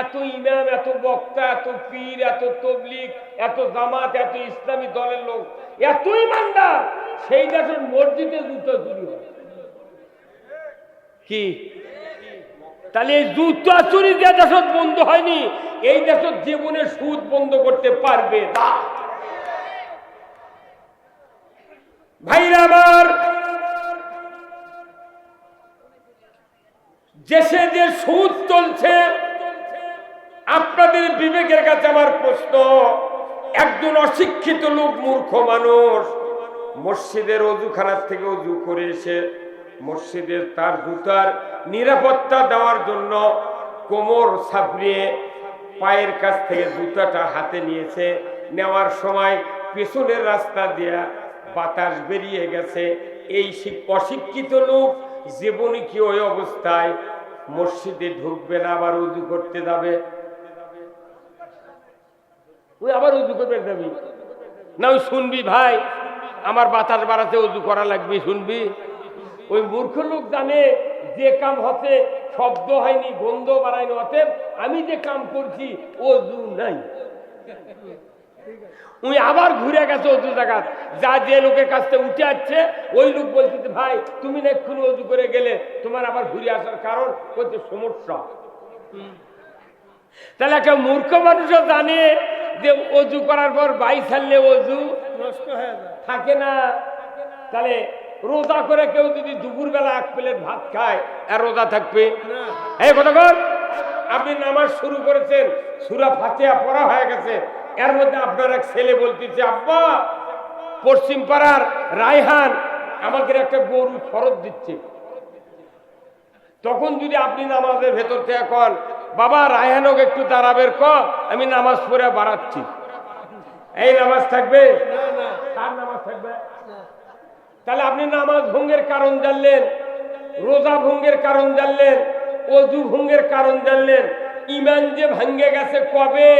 এত ইমাম, এত বক্তা, এত পীর, এত তবলিগ, এত জামাত, এত ইসলামী দলের লোক, এত ইমানদার, সেই দেশের মসজিদে জুতা চুরি হয় কি? তাহলে এই জুতা চুরি যে দেশত বন্ধ হয়নি, এই দেশত জীবনে সুদ বন্ধ করতে পারবে না। ভাইরা আমার, দেশে যে সুদ চলছে, আপনাদের বিবেকের কাছে আমার প্রশ্ন, একজন অশিক্ষিত লোক, মূর্খ মানুষ মসজিদের অজুখানার থেকে অজু করে এসে মসজিদের তার জুতার নিরাপত্তা দেওয়ার জন্য কোমর ছাপড়িয়ে পায়ের কাছ থেকে জুতাটা হাতে নিয়েছে, নেওয়ার সময় পেছনের রাস্তা দিয়ে বাতাস বেরিয়ে গেছে। এই অশিক্ষিত লোক জীবনে কি ওই অবস্থায় মসজিদে ঢুকবে না, আবার উজু করতে যাবে? ওই আবার উজু করবে যাবি না? ওই শুনবি ভাই আমার বাতাস বাড়াতে উজু করা লাগবে, শুনবি? ওই মূর্খ লোক জানে যে কাম হতে শব্দ হয়নি, গন্ধ বাড়ায়নি, অতএব আমি যে কাম করছি অজু নাই। উনি আবার ঘুরে গেছে অজু জায়গা, যা যে লোকের কাছ থেকে উঠে আসছে ওই লোক বলছে ভাই তুমি না এক্ষুনি অজু করে গেলে, তোমার আবার ঘুরে আসার কারণ হচ্ছে সমস্যা। তাহলে একটা মূর্খ মানুষও জানে যে অজু করার পর বাই ছাড়লে অজু নষ্ট হয়ে যায়, থাকে না। তাহলে রোজা করে কেউ যদি দুপুরবেলা এক প্লেট ভাত খায় আর রোজা থাকবে? এই কতক্ষণ আপনি নামাজ শুরু করেছেন, সূরা ফাতিহা পড়া হয়ে গেছে, এর মধ্যে আপনার এক ছেলে বলতেছে আব্বা পশ্চিম পাড়ার রায়হান আমাকে একটা গরু ফরত দিচ্ছে। তখন যদি আপনি নামাজের ভেতর থেকে কন বাবা রায়হানক একটু দাঁড়াবের ক, আমি নামাজ পড়ে বাড়াচ্ছি, এই নামাজ থাকবে? তার নামাজ থাকবে? তাহলে আপনি নামাজ ভঙ্গের কারণ জানলেন, রোজা ভঙ্গের কারণ জানলেন, অজু ভঙ্গের কারণ জানলেন। ইমান যে ভাঙ্গে গেছে কবে?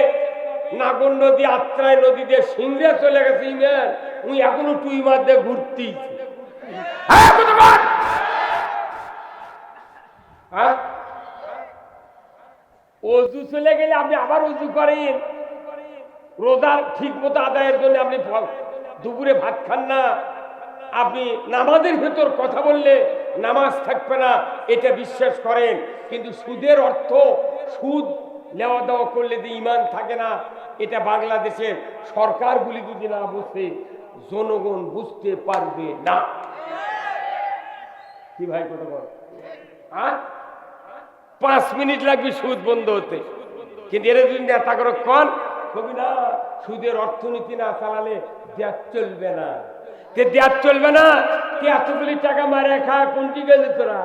নাগর নদী, আত্রাই নদী দিয়ে সিংহে চলে গেছে ইমান, উনি এখনো টুই মারতে ঘুরতি। অজু চলে গেলে আপনি আবার অজু করেন, রোজার ঠিক মতো আদায়ের জন্য আপনি দুপুরে ভাত খান না, আপনি নামাজের ভেতর কথা বললে নামাজ থাকবে না, এটা বিশ্বাস করেন। কিন্তু সুদের অর্থ, সুদ নেওয়া দেওয়া করলে যে ইমান থাকে না, এটা বাংলাদেশের সরকারগুলি যদি না বুঝে জনগণ বুঝতে পারবে না। কি ভাই কথা বল? 5 মিনিট লাগবে সুদ বন্ধ হতে, কিন্তু এরা যদি নেতা করে কন কবি না সুদের অর্থনীতি না চালালে দেশ চলবে না। দেশ চলবে না, কে এতগুলি টাকা মারে খা, কোনটি গেল তোরা?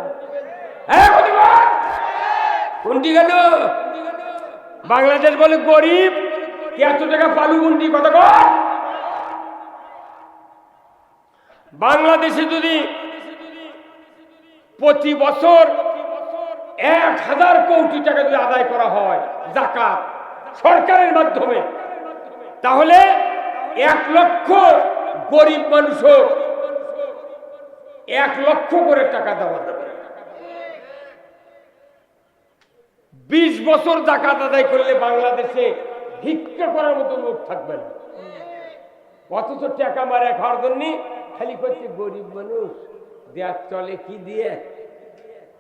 কোনটি গেল? বাংলাদেশ বলে গরিব, কে এত টাকা পালু কোনটি? কত কর? বাংলাদেশে যদি প্রতি বছর 1000 কোটি টাকা যদি আদায় করা হয় যাকাত সরকারের মাধ্যমে, তাহলে 1 লক্ষ গরিব মানুষও 1 লক্ষ করে টাকা দেওয়া যাবে। 20 বছর যাকাত আদায় করলে বাংলাদেশে ভিক্ষা করার মতো লোক থাকবে না। অথচ টাকা মারা খাওয়ার জন্য খালি করছে গরিব মানুষ, দেশ চলে কি দিয়ে?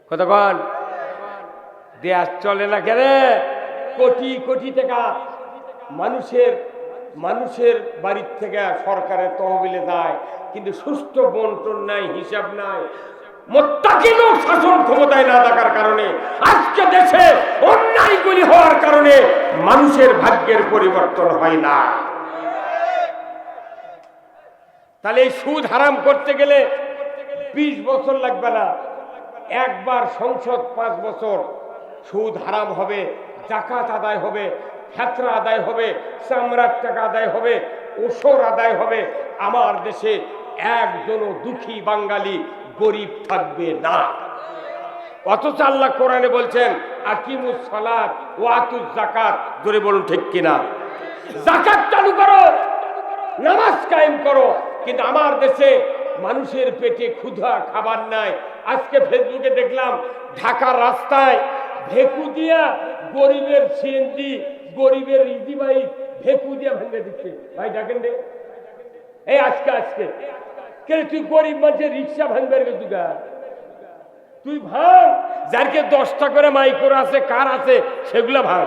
কতক্ষণ দেশ চলে না কেন? কোটি কোটি টাকা মানুষের বাড়ির থেকে সরকারের তহবিলে যায়, কিন্তু সুষ্ঠু বন্টন নাই, হিসাব নাই। মুত্তাকি লোক শাসন ক্ষমতায় না থাকার কারণে আজকে দেশে অন্যায়গুলি হওয়ার কারণে মানুষের ভাগ্যের পরিবর্তন হয় না। তাহলে এই সুদ হারাম করতে গেলে 20 বছর লাগবে না, একবার সংসদ 5 বছর সুদ হারাম হবে, যাকাত আদায় হবে, ফিতরা আদায় হবে, চামড়ার টাকা আদায় হবে, ওসর আদায় হবে। আমার দেশে একজনও দুঃখী বাঙালি গরিব থাকবে না। অথচ আল্লাহ কোরআনে বলছেন আকিমুস সালাত ওয়া আতুজ যাকাত। জোরে বলুন ঠিক কিনা? যাকাত চালু করো, নামাজ কায়েম করো। কিন্তু আমার দেশে মানুষের পেটে ক্ষুধা, খাবার নাই। আজকে ফেসবুকে দেখলাম ঢাকার রাস্তায় ভেকু দিয়া গরিবের সিএনজি, গরিবের ইজি বাইক ভেকু দিয়া ভেঙে দিচ্ছে। ভাই ডাকেন রে, এই আজকে কে তুই গরিব মানুষের রিক্সা ভাঙবে দুগা? তুই ভাঙ, যারকে 10টা করে মাইক্রো আছে, কার আছে, সেগুলা ভাঙ।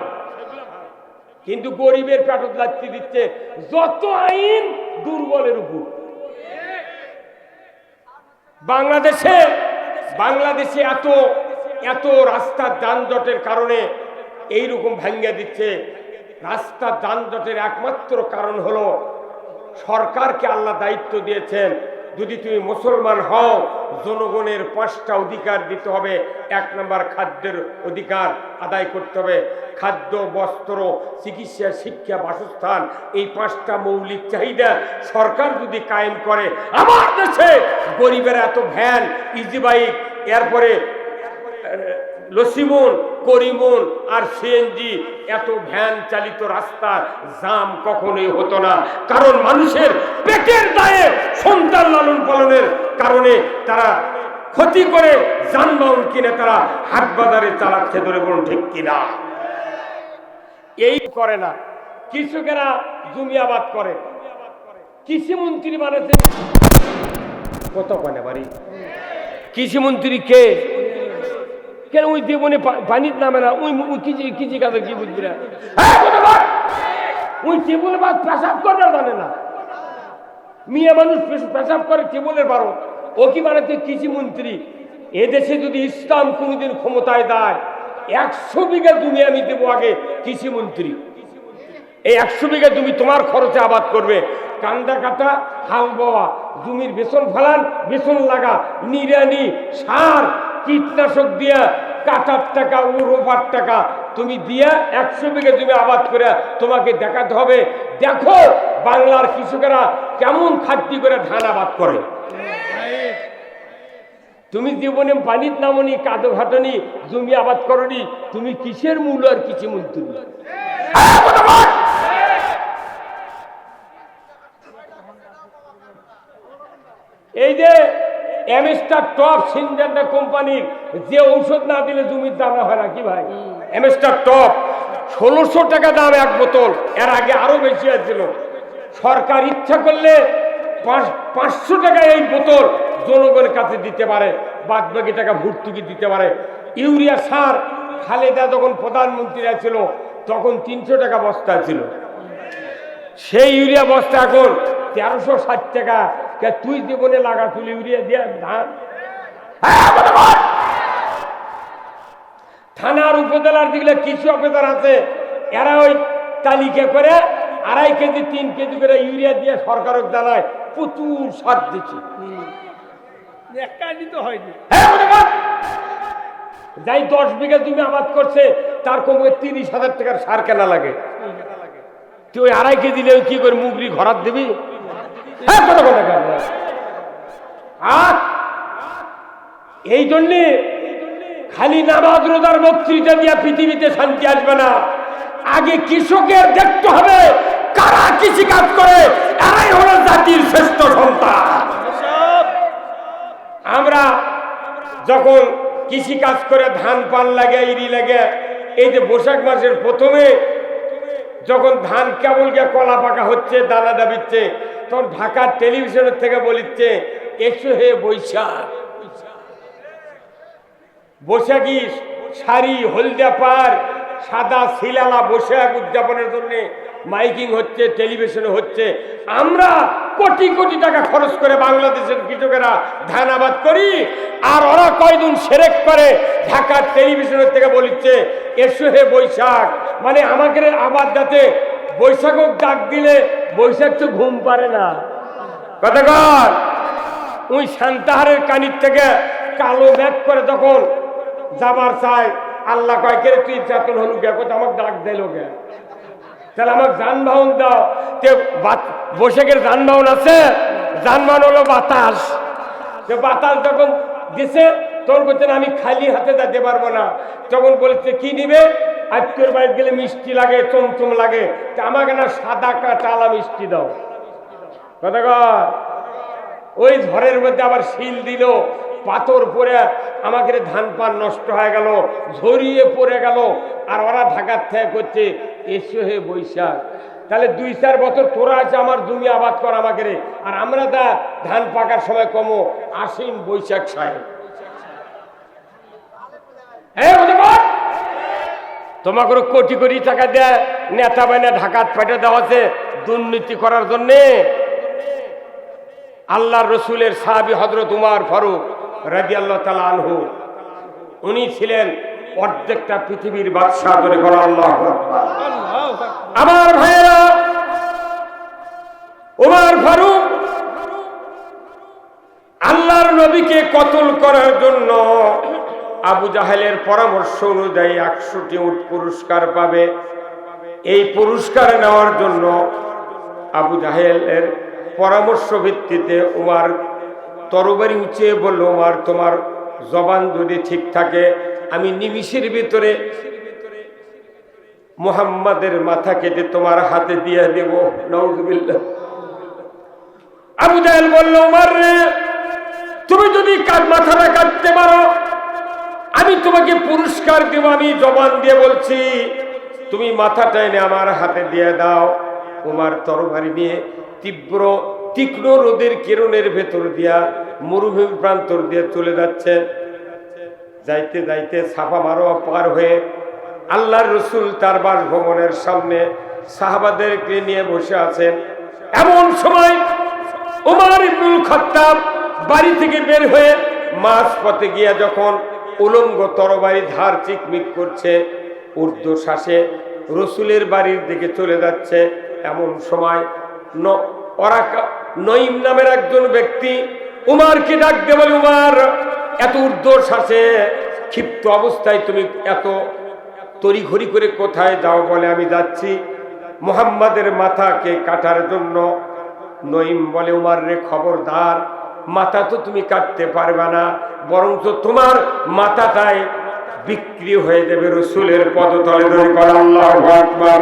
কিন্তু গরিবের পেটত লাগতে দিচ্ছে যত আইন দুর্বলের উপর। বাংলাদেশে এত এত রাস্তার যানজটের কারণে এইরকম ভাঙ্গা দিচ্ছে। রাস্তার যানজটের একমাত্র কারণ হলো সরকারকে আল্লাহ দায়িত্ব দিয়েছেন, যদি তুমি মুসলমান হও জনগণের 5টা অধিকার দিতে হবে। 1 নম্বর খাদ্যের অধিকার আদায় করতে হবে। খাদ্য, বস্ত্র, চিকিৎসা, শিক্ষা, বাসস্থান, এই 5টা মৌলিক চাহিদা সরকার যদি কায়েম করে, আমার দেশে গরিবেরা এত ভ্যান, ইজি বাইক, এরপরে লসিমন, করিমন আর সিএনজি, এত ভ্যান চালিত রাস্তা জাম কখনোই হতো না। কারণ মানুষের পেটের দায়ে সন্তান লালন পালনের কারণে তারা ক্ষতি করে যানবাহন কিনে তারা হাট বাজারে চালাচ্ছে, ধরে বলুন ঠিক কিনা? এই করে না, কৃষকেরা জমি আবাদ করে, কৃষিমন্ত্রী বানাচ্ছে কত কানে বাড়ি। কৃষিমন্ত্রী কে? কেন ওই জীবনে পানির নামে না, ওই কৃষি কাজে কি বুঝবি না? ওই টেবুলে বাদ পেশাব করে জানে না, মিয়া মানুষ পেশাব করে টেবুলের বারো, ও কি বানাচ্ছে কৃষিমন্ত্রী। এদেশে যদি ইসলাম কোনোদিন ক্ষমতায় দেয় 100 বিঘা জমি আমি দেবো আগে কৃষিমন্ত্রী। এই 100 বিঘা জমি তোমার খরচে আবাদ করবে, কান্দা কাটা, হাল বাওয়া, জমির বেসন ফেলান, বেসন লাগা, নিড়ানি, সার, কীটনাশক দিয়া কাটার টাকা, রোপার টাকা তুমি দিয়া 100 বিঘা জমি আবাদ করে তোমাকে দেখাতে হবে, দেখো বাংলার কৃষকেরা কেমন খাটতি করে ধান আবাদ করে। তুমি জীবনে পানির নামনি, কাদো ঘাটনি, জমি আবাদ করনি, তুমি কিসের মূল আর কৃষিমন্ত্রী? এই যে এমএস্টার টপ সিনজেন্টা কোম্পানির যে ঔষধ না দিলে জমির দানা হয় না কি ভাই? এমএস্টার টপ 1600 টাকা দাম 1 বোতল, এর আগে আরো বেশি আছিল। সরকার ইচ্ছা করলে 500 টাকা এই বোতল জনগণের কাছে দিতে পারে, বাদ বাকি টাকা ভর্তুকি দিতে পারে। ইউরিয়া সার খালেদা যখন প্রধানমন্ত্রী ছিল তখন 300 টাকা বস্তা ছিল, সেই ইউরিয়া বস্তা এখন 1360 টাকা। তুই জীবনে লাগা তুলি ইউরিয়া দিয়ে ধান। থানার উপজেলার দিকে কিছু অফিসার আছে, এরা ওই তালিকা করে 2.5 কেজি 3 কেজি করে ইউরিয়া দিয়ে সরকারক জানায় প্রচুর সার দিচ্ছি। যাই 10 বিঘা জমি আবাদ করছে তার কমে 30,000 টাকার সার কেনা লাগে। তুই ওই 2.5 কেজি নিয়ে কি করে মুগরি ঘরাত দিবি? এই জন্যে খালি নামাজ রোজার বক্তৃতা দিয়া পৃথিবীতে শান্তি আসবে না। আগে কৃষকের দেখতে হবে কারা কৃষি কাজ করে, এরাই হলো জাতির শ্রেষ্ঠ সন্তান। আমরা যখন কৃষি কাজ করে ধান পান লাগে, ইরি লাগে, এই যে বৈশাখ মাসের প্রথমে যখন ধান কেবল গিয়ে কলা পাকা হচ্ছে, দানা দাবিচ্ছে, তখন ঢাকার টেলিভিশনের থেকে বলিচ্ছে এসো হে বৈশাখ। বৈশাখী শাড়ি, হলদিয়া পার, সাদা শিলালা বৈশাখ উদযাপনের জন্য মাইকিং হচ্ছে, টেলিভিশনে হচ্ছে। আমরা কোটি কোটি টাকা খরচ করে বাংলাদেশের কৃষকেরা ধান আবাদ করি, আর ওরা কয়দিন সেরেক করে ঢাকার টেলিভিশনের থেকে বলিচ্ছে এসো হে বৈশাখ। মানে আমাদের আবাদ যাতে বৈশাখক ডাক দিলে বৈশাখ তো ঘুম পারে না। কথা কর, ওই সান্তাহারের কানির থেকে কালো ব্যাগ করে যখন যাবার চায়, আল্লাহ কয় কে তুই চেতন হলু গে, কোথাও আমাকে ডাক দিল গে, তাহলে আমাকে যানবাহন দাও। বৈশাখের যানবাহন আছে, যানবাহন হলো বাতাস। বাতাস যখন দিছে তখন বলছেন আমি খালি হাতে যেতে পারবো না, তখন বলেছে কি নিবে? আজকের বাড়ি গেলে মিষ্টি লাগে, চমচম লাগে, আমাকে না সাদা কাঁচালা মিষ্টি দাও। কথা কর, ওই ঝড়ের মধ্যে আবার শিল দিল, পাথর পরে আমাকে ধান পান নষ্ট হয়ে গেল, ঝরিয়ে পড়ে গেল, আর ওরা ঢাকার থেকে করছে এসো হে বৈশাখ। তাহলে 2-4 বছর তোরা আছে আমার জমি আবাদ কর আমাকে, আর আমরা দা ধান পাকার সময় কমো আশ্বিন বৈশাখ সাহেব। তোমাকে কোটি কোটি টাকা দেয় নেতা বাইনা ঢাকাত পেটে দেওয়া আছে দুর্নীতি করার জন্যে। আল্লাহ রসুলের সাহাবী হযরত উমর ফারুক রাদিয়াল্লাহু তাআলা আনহু উনি ছিলেন অর্ধেকটা পৃথিবীর বাদশাহ। করে বলা আল্লাহু আকবার। আমার ভাইয়েরা, ওমর ফারুক আল্লাহর নবীকে কতল করার জন্য আবু জাহেলের পরামর্শ অনুযায়ী 100টি উট পুরস্কার পাবে। এই পুরস্কার নেওয়ার জন্য আবু জাহেলের পরামর্শ ভিত্তিতে ওমর তরবারি উঁচিয়ে বলল, ওমর তোমার জবান যদি ঠিক থাকে আমি নিমিষের ভিতরে মুহাম্মাদের মাথা কেটে তোমার হাতে দিয়ে দেব। নাউযুবিল্লাহ। আবু জাহেল বলল, ওমর রে, তুমি যদি মাথাটা কাটতে পারো আমি তোমাকে পুরস্কার দেব। আমি জবান দিয়ে বলছি, তুমি মাথাটা এনে আমার হাতে দিয়ে দাও। ওমর তরবারি নিয়ে তীক্ষ্ণ রোদের কিরণের ভেতর দিয়া মরুভূমি প্রান্তর দিয়ে চলে যাচ্ছে। যাইতে যাইতে সাফা মারোয়া পার হয়ে আল্লাহর রাসূল তার বাসভবনের সামনে সাহাবাদেরকে নিয়ে বসে আছেন। এমন সময় ওমর ইবনুল খাত্তাব বাড়ি থেকে বের হয়ে মাঝপথে গিয়া যখন উলঙ্গ তরবারি ধার চিকমিক করছে, ঊর্ধ্বশ্বাসে রাসূলের বাড়ির দিকে চলে যাচ্ছে, এমন সময় নঈম নামের একজন ব্যক্তি উমরকে ডাক দিয়ে বলে, উমর, এত ঊর্ধ্বশ্বাসে ক্ষিপ্ত অবস্থায় তুমি এত তড়িঘড়ি করে কোথায় যাও? বলে, আমি যাচ্ছি মুহাম্মাদের মাথাকে কাটার জন্য। নঈম বলে, উমর রে, খবরদার, মাথা তো তুমি কাটতে পারবে না, বরঞ্চ তোমার মাথাটাই বিক্রি হয়ে যাবে রাসূলের পদতলে। ধরে কর আল্লাহু আকবার।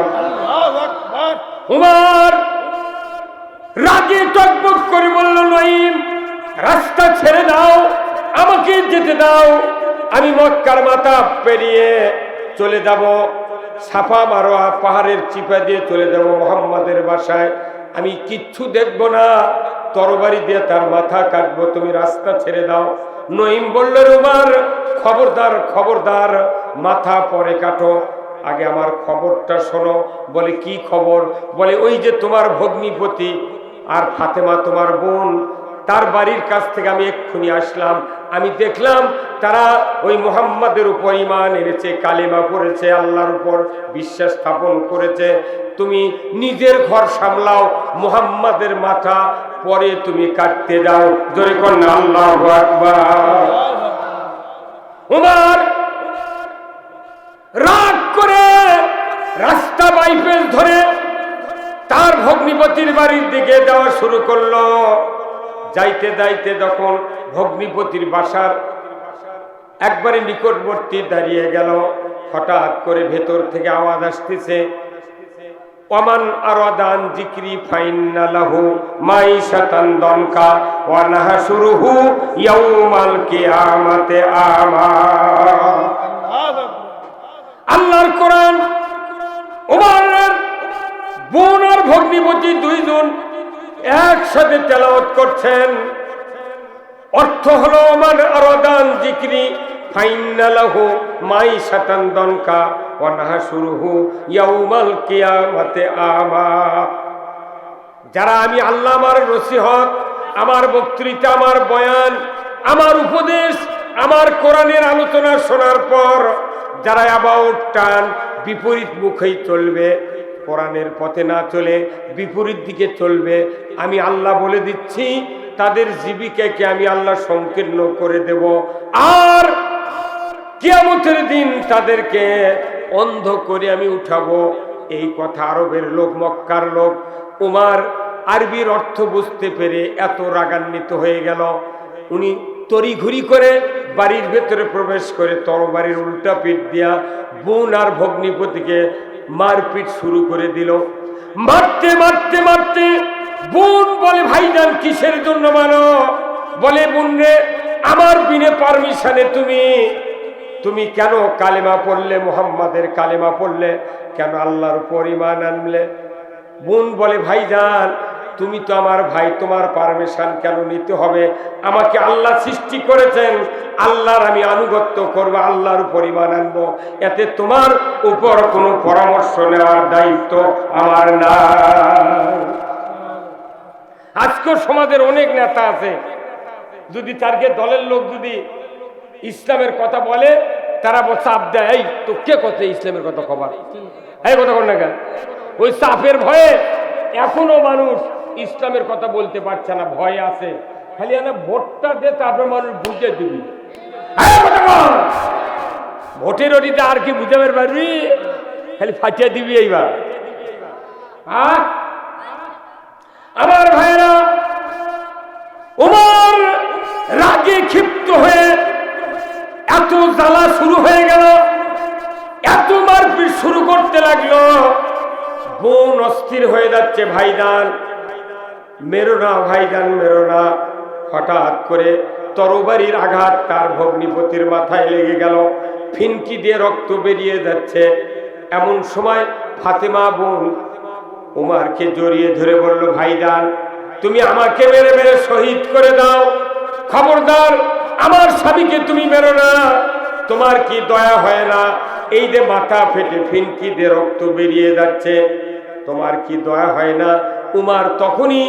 উমর রাগে টকবক করে বলল, নঈম, রাস্তা ছেড়ে দাও, আমাকে যেতে দাও। আমি মক্কার মাথা পেরিয়ে চলে যাব, সাফা মারোয়া পাহাড়ের চিপা দিয়ে চলে যাব মুহাম্মাদের বাসায়। আমি কিচ্ছু দেখব না, তরবারি দিয়ে তার মাথা কাটবো, তুমি রাস্তা ছেড়ে দাও। নঈম বলল, উমর, খবরদার, খবরদার, মাথা পরে কাটো, আগে আমার খবরটা শোনো। বলে, কি খবর? বলে, ওই যে তোমার ভগ্নিপতি আর ফাতেমা তোমার বোন, তার বাড়ির কাছ থেকে আমি এক্ষুনি আসলাম। আমি দেখলাম তারা ওই মুহাম্মাদের উপর ঈমান এনেছে, কালেমা পড়েছে, আল্লাহর উপর বিশ্বাস স্থাপন করেছে। তুমি নিজের ঘর সামলাও, মুহাম্মাদের মাথা পরে তুমি কাটতে যাও। জোরে কর না আল্লাহু আকবার। উমর রাগ করে রাস্তা বাইপাস ধরে তার ভগ্নিপতির বাড়ির দিকে যাওয়া শুরু করলো। যাইতে যাইতে যখন ভগ্নিপতির বাসার একবারে নিকটবর্তী দাঁড়িয়ে গেল, হঠাৎ করে ভেতর থেকে আওয়াজ আসতেছে, ওমান আরাদান যিকরি ফাইন্না লাহু মাইশাতান দনকা ওয়া নাহশুরুহু ইয়াউমাল কিয়ামাতি আমা। আল্লাহর কোরআন ওমরের বোন আর ভগ্নিপতি দুইজন একসাথে তেলাওয়াত করছেন। অর্থ হলো, ওমান আরাদান যিকরি ফাইন্না লাহু মাইশাতান দনকা ওয়া নাহশুরুহু ইয়াউমাল কিয়ামাতি আমা। যারা আমি আল্লাহ, আমার নসিহত, আমার বক্তৃতা, আমার বয়ান, আমার উপদেশ, আমার কোরআনের আলোচনা শোনার পর যারা অ্যাবাউট টান বিপরীত মুখেই চলবে, কোরআনের পথে না চলে বিপরীত দিকে চলবে, আমি আল্লাহ বলে দিচ্ছি তাদের জীবিকাকে আমি আল্লাহ সংকীর্ণ করে দেব। আর কিয়ামতের দিন তাদেরকে অন্ধ করে আমি উঠাবো। এই কথা আরবের লোক, মক্কার লোক উমর আরবির অর্থ বুঝতে পেরে এত রাগান্বিত হয়ে গেল, উনি তড়িঘড়ি করে বাড়ির ভেতরে প্রবেশ করে তরবারির উল্টা পিঠ দিয়া বোন আর ভগ্নিপতিকে মারপিট শুরু করে দিল। মারতে মারতে মারতে বোন বলে, ভাইজান কিসের জন্য মারো? বলে, বোন রে, আমার বিনে পারমিশনে তুমি কেন কালেমা পড়লে, মুহাম্মাদের কালেমা পড়লে কেন, আল্লাহর উপর ঈমান আনলে? বোন বলে, ভাইজান তুমি তো আমার ভাই, তোমার পারমিশন কেন নিতে হবে? আমাকে আল্লাহ সৃষ্টি করেছেন, আল্লাহর আমি আনুগত্য করব, আল্লাহর উপর ঈমান আনবো, এতে তোমার উপর কোনো পরামর্শ নেওয়ার দায়িত্ব আমার না। আজকে সমাজের অনেক নেতা আছে, যদি তারকে দলের লোক যদি ইসলামের কথা বলে তারা চাপ দেয়, এই তো কে কথা ইসলামের কথা খবর, এই কথা কর না কেন? ওই চাপের ভয়ে এখনো মানুষ ইসলামের কথা বলতে পারছে না, ভয় আছে। খালি না ভোটটা দে, তারপর মানুষ বুঝে দিবি। ভোটের ওটিতে আর কি বুঝাবে পারবি, খালি ফাটিয়ে দিবি এইবার। আমার ভাইরা, ওমর রাগে ক্ষিপ্ত হয়ে এত জ্বালা শুরু হয়ে গেল, এত মারপিট শুরু করতে লাগলো। বোন অস্থির হয়ে যাচ্ছে, ভাইজান মেরো না, ভাইজান মেরো না। হঠাৎ করে তরবারির আঘাত তার ভগ্নিপতির মাথায় লেগে গেল, ফিনকি দিয়ে রক্ত বেরিয়ে যাচ্ছে। এমন সময় ফাতেমা বোন ওমরকে জড়িয়ে ধরে বলল, ভাইজান তুমি আমাকে মেরে মেরে শহীদ করে দাও, খবরদার আমার স্বামীকে তুমি মেরো না। তোমার কি দয়া হয় না? এই যে মাথা ফেটে ফিনকি দিয়ে রক্ত বেরিয়ে যাচ্ছে, তোমার কি দয়া হয় না? উমার তখনই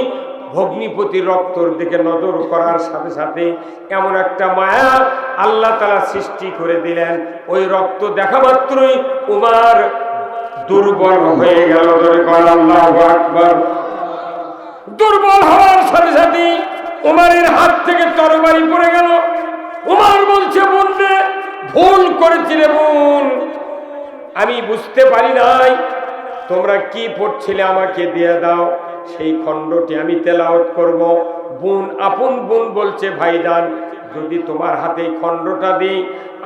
ভগ্নিপতির রক্তর দিকে নজর করার সাথে সাথে এমন একটা মায়া আল্লাহ তাআলা সৃষ্টি করে দিলেন, ওই রক্ত দেখা মাত্রই উমার দুর্বল হয়ে গেল। আল্লাহু আকবার। দুর্বল হওয়ার সাথে সাথে উমারের হাত থেকে তরবারি পড়ে গেল। উমার বলছে, বোন রে, ভুল করেছি রে বোন, আমি বুঝতে পারি নাই। তোমরা কি পড়ছিলে আমাকে দিয়ে দাও, সেই খণ্ডটি আমি তেলাওয়াত করব। বোন, আপন বোন বলছে, ভাইজান যদি তোমার হাতে খণ্ডটা দিই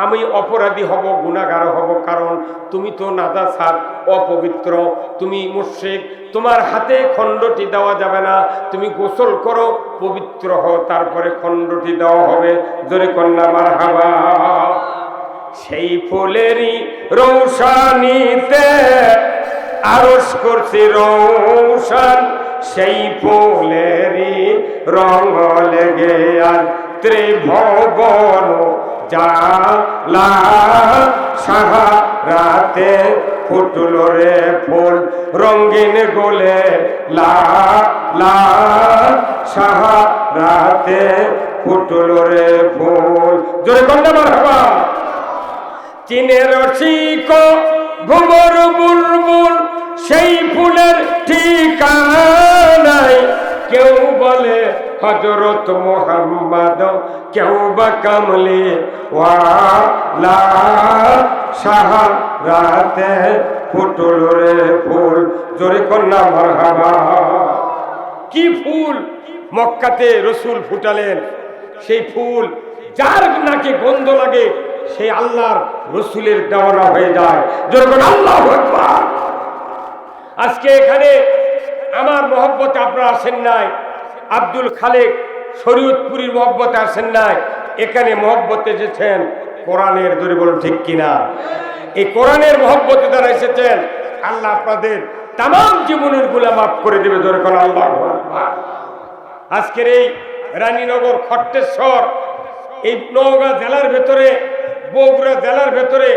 আমি অপরাধী হব, গুনাহগার হব, কারণ তুমি তো নাজাসাত, অপবিত্র, তুমি মুশরিক, তোমার হাতে খণ্ডটি দেওয়া যাবে না। তুমি গোসল করো, পবিত্র হও, তারপরে খণ্ডটি দেওয়া হবে। জোরে কন্যা মারহাবা। সেই ফুলেরই রৌশানীতে আরশ করছি রৌশান, সেই ফুলেরই রঙ লেগে আর ত্রিভুবন জালা। সাহারাতে ফুটল রে ফুল রঙিন গোলে লা লা, সাহারাতে ফুটল রে ফুল। জোরে কন্যা মারহাবা। চীনের রসিক ভুবর বুলবুল, সেই ফুলের ঠিকানায় কেউ বলে হযরত মুহাম্মদ, কেউ বা কামলি ওয়ালা। সাহারাতে ফুটল রে ফুল। জোরে কন্যা মারহাবা। কি ফুল মক্কাতে রসুল ফুটালেন, সেই ফুল যার নাকে গন্ধ লাগে সেই আল্লাহর রসুলের দেওয়ানা হয়ে যায়। যখন আল্লাহু আকবার। আজকে এখানে আমার মহব্বতে আপনারা আসেন নাই, আব্দুল খালেক শরীয়তপুরীর মহব্বতে আসেন নাই, এখানে মহব্বতে এসেছেন কোরআনের। জোরে বলুন ঠিক কিনা? এই কোরআনের মহব্বতে যারা এসেছেন, আল্লাহ আপনাদের তামাম জীবনের গুনাহ মাফ করে দেবে। জোরে বলুন আল্লাহু আকবার। আজকের এই রানীনগর, খট্টেশ্বর, এই নওগাঁ জেলার ভেতরে, বগুড়া জেলার ভেতরে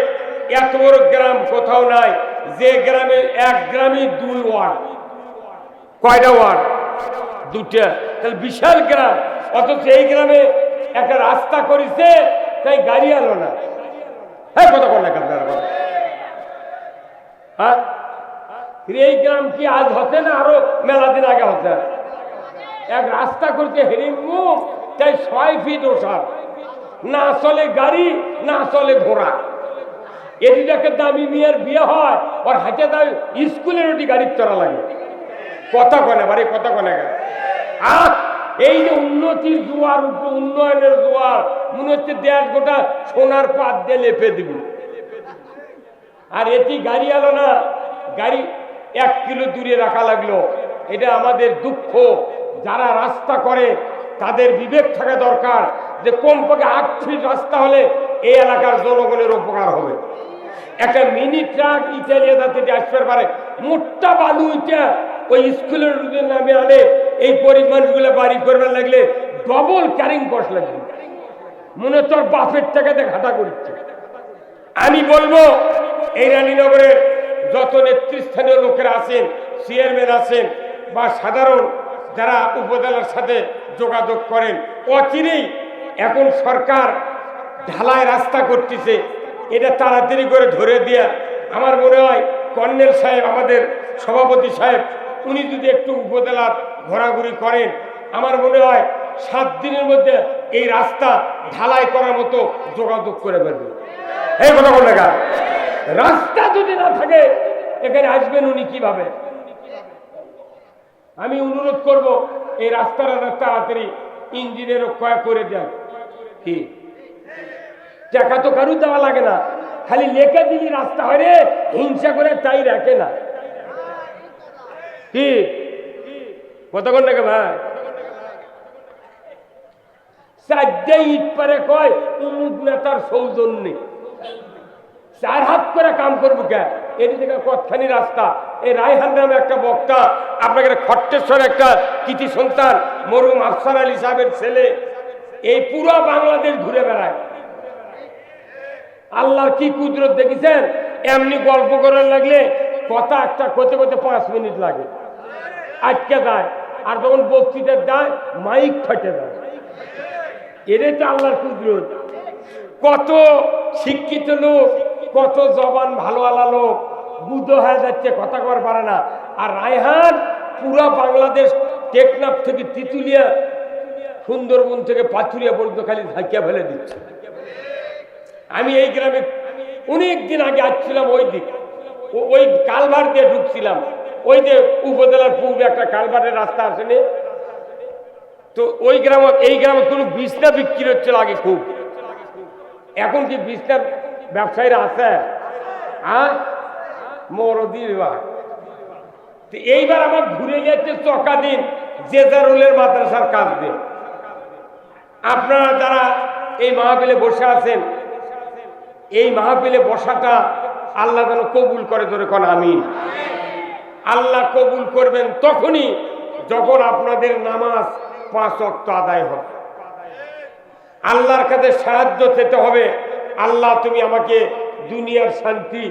এত বড় গ্রাম কোথাও নাই যে গ্রামে এক গ্রামে 2 ওয়ার্ড। কয়টা ওয়ার্ড? 2টা। তাহলে বিশাল গ্রাম, অথচ এই গ্রামে একটা রাস্তা করেছে, তাই গাড়ি আলো না। হ্যাঁ, কথা বল না আপনারা। হ্যাঁ, এই গ্রাম কি আজ হচ্ছে না আরো মেলা দিন আগে হচ্ছে? এক রাস্তা করতে হেরিমু, তাই 6 ফিট ওষার, না চলে গাড়ি, না চলে ঘোড়া। এদিকে দামি মেয়ের বিয়ে হয়, ওর হাতে দামি স্কুলের ওটি গাড়ির চড়া লাগে। কথা কনে বাড়ি, কথা কনে গেল। আর এই যে উন্নতির জোয়ার, উন্নয়নের জোয়ার, মনে হচ্ছে দেশ গোটা সোনার পাত দিয়ে লেপে দিব। আর এটি গাড়ি আলো না, গাড়ি 1 কিলো দূরে রাখা লাগলো। এটা আমাদের দুঃখ। যারা রাস্তা করে তাদের বিবেক থাকা দরকার যে কমপক্ষে 8 ফিট রাস্তা হলে এই এলাকার জনগণের উপকার হবে। একটা মিনি ট্রাক ইটালিয়া যাতে আসতে পারে, মোটা বালু ইটা ওই স্কুলের নামে আনে, এই গরিব মানুষগুলো বাড়ি করবার লাগলে ডবল ক্যারিং কস্ট লাগবে। মনে তোর বাপের টাকাতে ঘাটা করছে। আমি বলবো এই রানীনগরের যত নেতৃস্থানীয় লোকেরা আছেন, চেয়ারম্যান আছেন বা সাধারণ যারা উপজেলার সাথে যোগাযোগ করেন, অচিরেই এখন সরকার ঢালাই রাস্তা করতেছে, এটা তাড়াতাড়ি করে ধরে দিয়া আমার মনে হয় কর্নেল সাহেব, আমাদের সভাপতি সাহেব, উনি যদি একটু উপজেলার ঘোরাঘুরি করেন, আমার মনে হয় 7 দিনের মধ্যে এই রাস্তা ঢালাই করার মতো যোগাযোগ করে ফেলবে। এই কথা বল না, রাস্তা যদি না থাকে এখানে আসবেন উনি কিভাবে? আমি অনুরোধ করব এই রাস্তাটা তাড়াতাড়ি ইঞ্জিনের ক্ষয় করে দেন। কি টাকা তো কারু দেওয়া লাগে না, খালি লেখা দিলি রাস্তা হয় রে, হিংসা করে তাই রাখে না। কি কতক্ষণ টাকা ভাই? 4 ইট পারে কয় উমুক নেতার সৌজন্যে 4 হাত করে কাম করবো কে? এদিকে কতখানি রাস্তা। এই রায়হান নামে একটা বক্তা, আপনাকে খট্টেশ্বর একটা কৃতি সন্তান মরহুম আফসার আলী সাহেবের ছেলে, এই পুরো বাংলাদেশ ঘুরে বেড়ায়। আল্লাহর কি কুদরত দেখেছেন? এমনি গল্প করার লাগলে কথা একটা করতে করতে 5 মিনিট লাগে, আটকে যায়। আর যখন বক্তৃতা দেয় মাইক ফাটে যায়। এটাই তো আল্লাহর কুদরত। কত শিক্ষিত লোক, কত জবান ভালোওয়ালা লোক বুদ্ধ হয়ে যাচ্ছে, কথা কর পারে না। আর রায়হান পুরা বাংলাদেশ, টেকনাফ থেকে তিতুলিয়া, সুন্দরবন থেকে পাথুরিয়া পর্যন্ত খালি ধাক্কা ফেলে দিচ্ছে। আমি এই গ্রামে অনেক দিন আগে আসছিলাম, ওই কালভার দিয়ে ঢুকছিলাম। ওই যে উপজেলার পূর্বে একটা কালভারের রাস্তা আসেনি তো, ওই গ্রামে, এই গ্রামে কোনো বিছনা বিক্রি হচ্ছিল আগে খুব। এখন কি বিছনার ব্যবসায়ীরা আছে? হ্যাঁ, মরদির ভাই। এইবার আমার ঘুরে গেছে চকাদিন জেজারুলের মাদ্রাসার কাজ দিয়ে। আপনারা যারা এই মাহফিলে বসে আছেন, এই মাহফিলে বসাটা আল্লাহ যেন কবুল করে, ধরে কোন আমিন। আল্লাহ কবুল করবেন তখনই যখন আপনাদের নামাজ 5 ওয়াক্ত আদায় হবে। আল্লাহর কাছে সাহায্য চেতে হবে, আল্লাহ তুমি আমাকে দুনিয়ার শান্তি